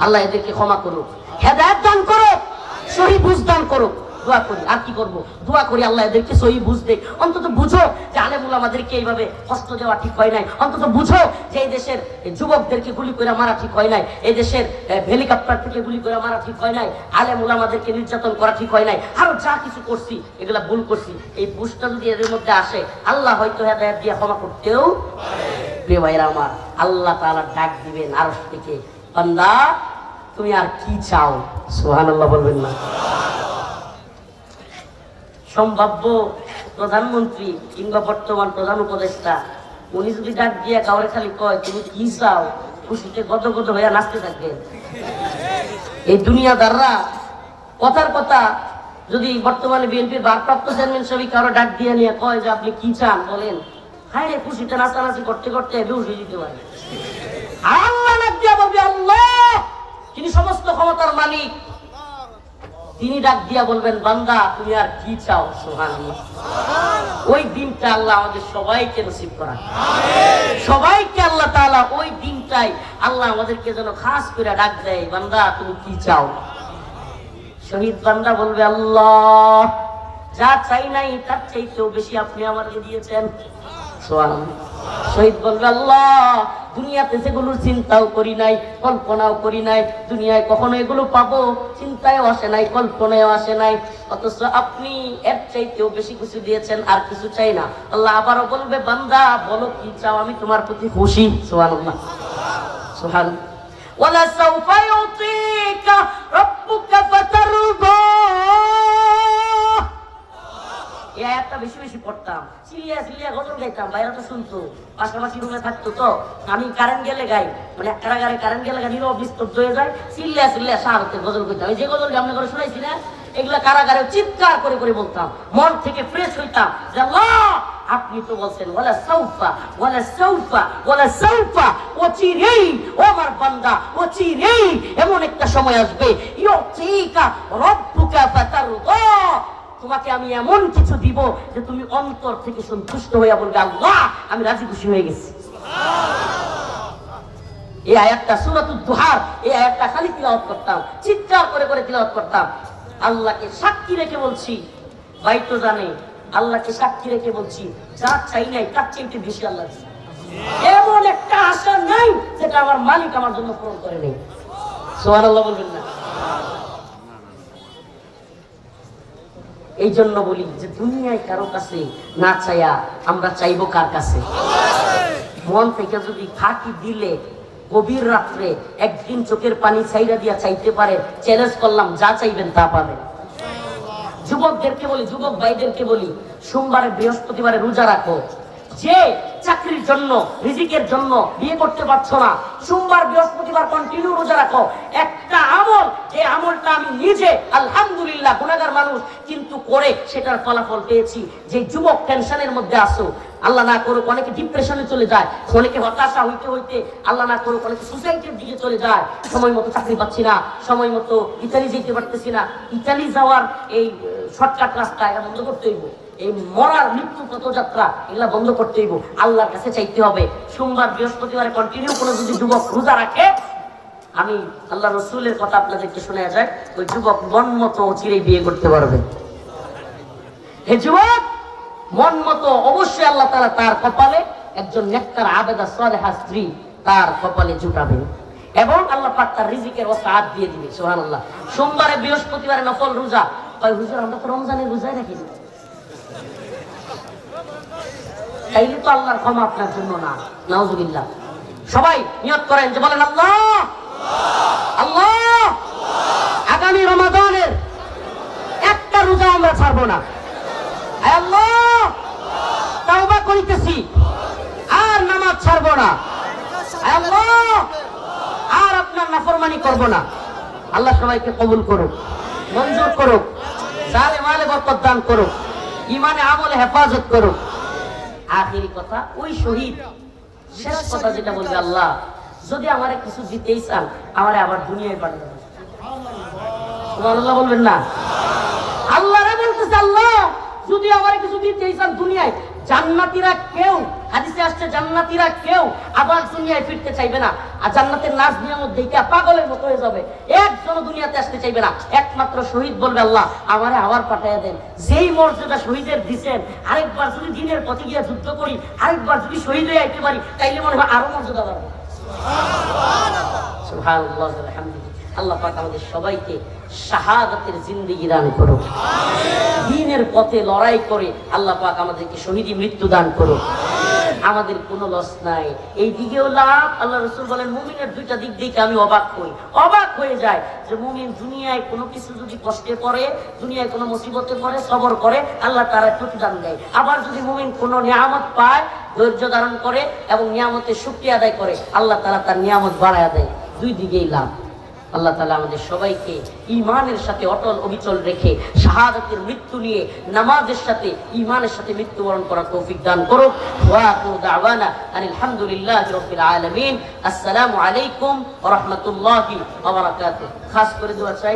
আল্লাহ এদেরকে ক্ষমা করুক, হেদায়েত দান করুক, সহি বুঝ দান করুক। দোয়া করি, আর কি করবো? দোয়া করি আল্লাহ এদেরকে সহি বুঝ দেয়। অন্তত বুঝো যে আলেমুল আমাদেরকে এইভাবে কষ্ট দেওয়া ঠিক হয় নাই। অন্তত বুঝো যে এই দেশের যুবকদেরকে গুলি করে মারা ঠিক হয় নাই, এই দেশের হেলিকপ্টার থেকে গুলি করে মারা ঠিক হয় নাই, আলেমুল আমাদেরকে নির্যাতন করা ঠিক হয় নাই, আরো যা কিছু করছি এগুলা ভুল করছি। এই বুঝটা যদি এদের মধ্যে আসে, আল্লাহ হয়তো হেদায়েত দিয়ে ক্ষমা করতেও। প্রিয় ভাইরা আমার, আল্লাহ তাআলা ডাক দিবেন আরশ থেকে, বান্দা তুমি আর কি চাও? সুবহানাল্লাহ বলবেন না? সম্ভাব্য প্রধানমন্ত্রী কিংবা বর্তমান প্রধান উপদেষ্টা উনি যদি ডাক দিয়ে কাউরে খালি কয় তুমি কি চাও, খুশিতে গদগদ হইয়া নাচতে থাকবেন। এই দুনিয়াদাররা কথার কথা যদি বর্তমানে বিএনপির ভারপ্রাপ্ত চেয়ারম্যান সাহেব কারো ডাক দিয়ে নিয়ে কয় যে আপনি কি চান বলেন, হ্যাঁ রে খুশিতে নাচানাচি করতে করতে বেহুশ হয়ে যেতে পারে। আর আল্লাহ ডাক দিয়া বলবে, আল্লাহ তিনি সমস্ত ক্ষমতার মালিক, তিনি ডাক দিয়া বলবেন, বান্দা তুমি আর কি চাও? সুবহানাল্লাহ। ওই দিনটা আল্লাহ আমাদের সবাইকে নসিব করা, সবাইকে আল্লাহ তাআলা ওই দিনটাই আল্লাহ আমাদেরকে যেন খাস করে ডাক দেয়, বান্দা তুমি কি চাও? শহীদ বান্দা বলবে, আল্লাহ যা চাই নাই তার চাইতেও বেশি আপনি আমাকে দিয়েছেন। সুবহানাল্লাহ। শহীদ বলবে, আল্লাহ দুনিয়াতে যেগুলোর চিন্তাও করি নাই, কল্পনাও করি নাই, দুনিয়ায় কখনো এগুলো পাবো চিন্তায়ও আসে নাই, কল্পনায়ও আসে নাই, অথচ আপনি এর চাইতেও বেশি কিছু দিয়েছেন, আর কিছু চাই না। আল্লাহ আবারও বলবে, বান্দা বলো কি চাও, আমি তোমার প্রতি খুশি। সুবহানাল্লাহ, সুবহানাল্লাহ। ওয়ালা সাউফা ইউতিকা রাব্বুকা ফাতারদা। এই আয়াতটা বেশি বেশি পড়তাম, চিল্লিয়া চিল্লিয়া গজল গাইতাম, বাইরে তো শুনতো, পাশাপাশি রুমে থাকতো, তো আমি কারেন্ট গেলে গাই, মানে কারাগারে কারেন্ট গেলে নীরব নিস্তব্ধ হয়ে যায়, চিল্লিয়া চিল্লিয়া সাহায্যের গজল গাইতাম। এই যে গজল আমরা করে শুনাইছি না, এগুলা কারাগারে চিৎকার করে করে বলতাম, মন থেকে ফ্রেশ হইতাম যে আল্লাহ আপনি তো বলছেন ওয়ালা সাউফা ওয়ালা সাউফা ওয়ালা সাউফা, অচিরেই ও আমার বান্দা, অচিরেই এমন একটা সময় আসবে ইউতিকা রাব্বুকা ফাতারদা, তোমাকে আমি এমন কিছু দিব যে তুমি অন্তর থেকে সন্তুষ্ট হইয়া বলবে, আল্লাহ আমি রাজি খুশি হয়ে গেছি। এই আয়াতটা সূরাতুদ দুহার, এই আয়াতটা খালি তিলাওয়াত করতাম, চিৎকার করে করে তিলাওয়াত করতাম। আল্লাহকে সাক্ষী রেখে বলছি, ভাই তো জানে, আল্লাহকে সাক্ষী রেখে বলছি, যা চাই নাই তার চাইতে বেশি আল্লাহ দিয়েছে। এমন একটা আশা নাই যেটা আমার মালিক আমার জন্য পূরণ করে নেই। সুবহানাল্লাহ বলবেন না? এই জন্য বলি যে দুনিয়ায় কারো কাছে না চাইয়া আমরা চাইবো কার কাছে? মন থেকে যদি ফাঁকি দিলে গভীর রাত্রে একদিন চোখের পানি ছাইরা দিয়া চাইতে পারে, চ্যালেঞ্জ করলাম যা চাইবেন তা পাবেন। যুবকদেরকে বলি, যুবক ভাইদেরকে বলি, সোমবারে বৃহস্পতিবারে রোজা রাখো, যে চাকরির জন্য, রিজিকের জন্য বিয়ে করতে পারছো না, সোমবার বৃহস্পতিবার কন্টিনিউ রোজা রাখো। একটা আমল, এই আমলটা আমি নিজে আলহামদুলিল্লাহ গুনাহগার মানুষ কিন্তু করে সেটার ফলাফল পেয়েছি। যে যুবক টেনশনের মধ্যে আসো, আল্লাহ না করুক অনেকে ডিপ্রেশনে চলে যায়, অনেকে হতাশা হইতে হইতে আল্লাহ না করুক অনেকে সুসাইডের দিকে চলে যায়, সময় মতো চাকরি পাচ্ছি না, সময় মতো ইতালি যেতে পারতেছি না। ইতালি যাওয়ার এই শর্টকাট রাস্তা এটা বন্ধ করতে হইব, এই মরার মৃত্যু পথযাত্রা এগুলা বন্ধ করতে হইব, আল্লাহর কাছে চাইতে হবে। সোমবার বৃহস্পতিবারে কন্টিনিউ কোনো যদি যুবক রোজা রাখে, আমি আল্লাহ রসুলের কথা আপনাদেরকে শোনা যায়, ওই যুবক মন মতো চিরেই বিয়ে করতে পারবে। হে যুবক, মন মতো অবশ্যই আল্লাহ তাআলা তার কপালে একজন নেককার আবেদা সালেহা স্ত্রী তার কপালে জুটাবে এবং আল্লাহ পাক তার রিজিকের ওয়াসাআত দিয়ে দিবে। সুবহানাল্লাহ। সোমবারে বৃহস্পতিবারে নফল রোজা, কয় হুজুর আমরা তো রমজানের রোজাই রাখি না, তাইলে তো আল্লাহর ক্ষমা আপনার জন্য না। নাউজুবিল্লাহ। সবাই নিয়ত করেন যে বলেন আল্লাহ আল্লাহ আগামী রমাদানের একটা রোজা আমরা ছাড়বো না। আয় আল্লাহ তাওবা করিতেছি, আর নামাজ ছাড়বো না। আয় আল্লাহ আর আপনার নাফরমানি করব না। আল্লাহ সবাইকে কবুল করুক, মঞ্জুর করুক, জালে মালে বরকত দান করুক, ইমানে আমলে হেফাজত করুক। আখিরি কথা, ওই শহীদ শেষ কথা যেটা বলবে, আল্লাহ যদি আমারে কিছু দিতেই চান আমারে আবার দুনিয়ায় পাঠাবেন। সুবহানাল্লাহ বলবেন না? আল্লাহরে বলতেছে, আল্লাহ যদি আমারে কিছু দিতেই চান দুনিয়ায়, জান্নাতীরা কেউ, হাদিসে আসছে জান্নাতীরা কেউ আবার দুনিয়ায় ফিরতে চাইবে না, আর জান্নাতের নাজ নিয়ামত দেখে পাগলের মতো হয়ে যাবে, একজনও দুনিয়াতে আসতে চাইবে না। একমাত্র শহীদ বলবে, আল্লাহ আমারে আবার পাঠাইয়া দেন। যেই মর্যাদা শহীদের দিচ্ছেন, আরেকবার যদি দিনের পথে গিয়ে যুদ্ধ করি, আরেকবার যদি শহীদ হয়ে আইতে পারি, তাইলে মনে হয় আরো মর্যাদা বাড়বে। সুবহানাল্লাহ আলহামদুলিল্লাহ। আল্লাহ পাক আমাদের সবাইকে শাহাদাতের জিন্দেগি দান করুন, দ্বীনের পথে লড়াই করে আল্লাহ পাক আমাদেরকে শহীদি মৃত্যু দান করুন। আমাদের কোনো লস নাই, এই দিকেও লাভ। আল্লাহ রাসূল বলেন, মুমিনের দুইটা দিক দেখে আমি অবাক হয়ে যায় যে মুমিন দুনিয়ায় কোনো কিছু যদি কষ্টে পড়ে, দুনিয়ায় কোনো মুসিবতে পড়ে, সবর করে, আল্লাহ তার প্রতিদান দেয়। আবার যদি মুমিন কোনো নিয়ামত পায়, ধৈর্য ধারণ করে এবং নিয়ামতের শুকরিয়া আদায় করে, আল্লাহ তাআলা তার নিয়ামত বাড়ায়া দেয়। দুই দিকেই লাভ। আল্লাহ তাআলা আমাদের সবাইকে ঈমানের সাথে অটল অবিচল রেখে শাহাদাতের মৃত্যু নিয়ে নামাজের সাথে ঈমানের সাথে মৃত্যুবরণ করার তৌফিক দান করুক। ওয়া আখিরু দাওয়ানা আলহামদুলিল্লাহি রাব্বিল আলামিন। আসসালামু আলাইকুম ওয়া রাহমাতুল্লাহি ওয়া বারাকাতুহু। খাস করে দোয়া চাই।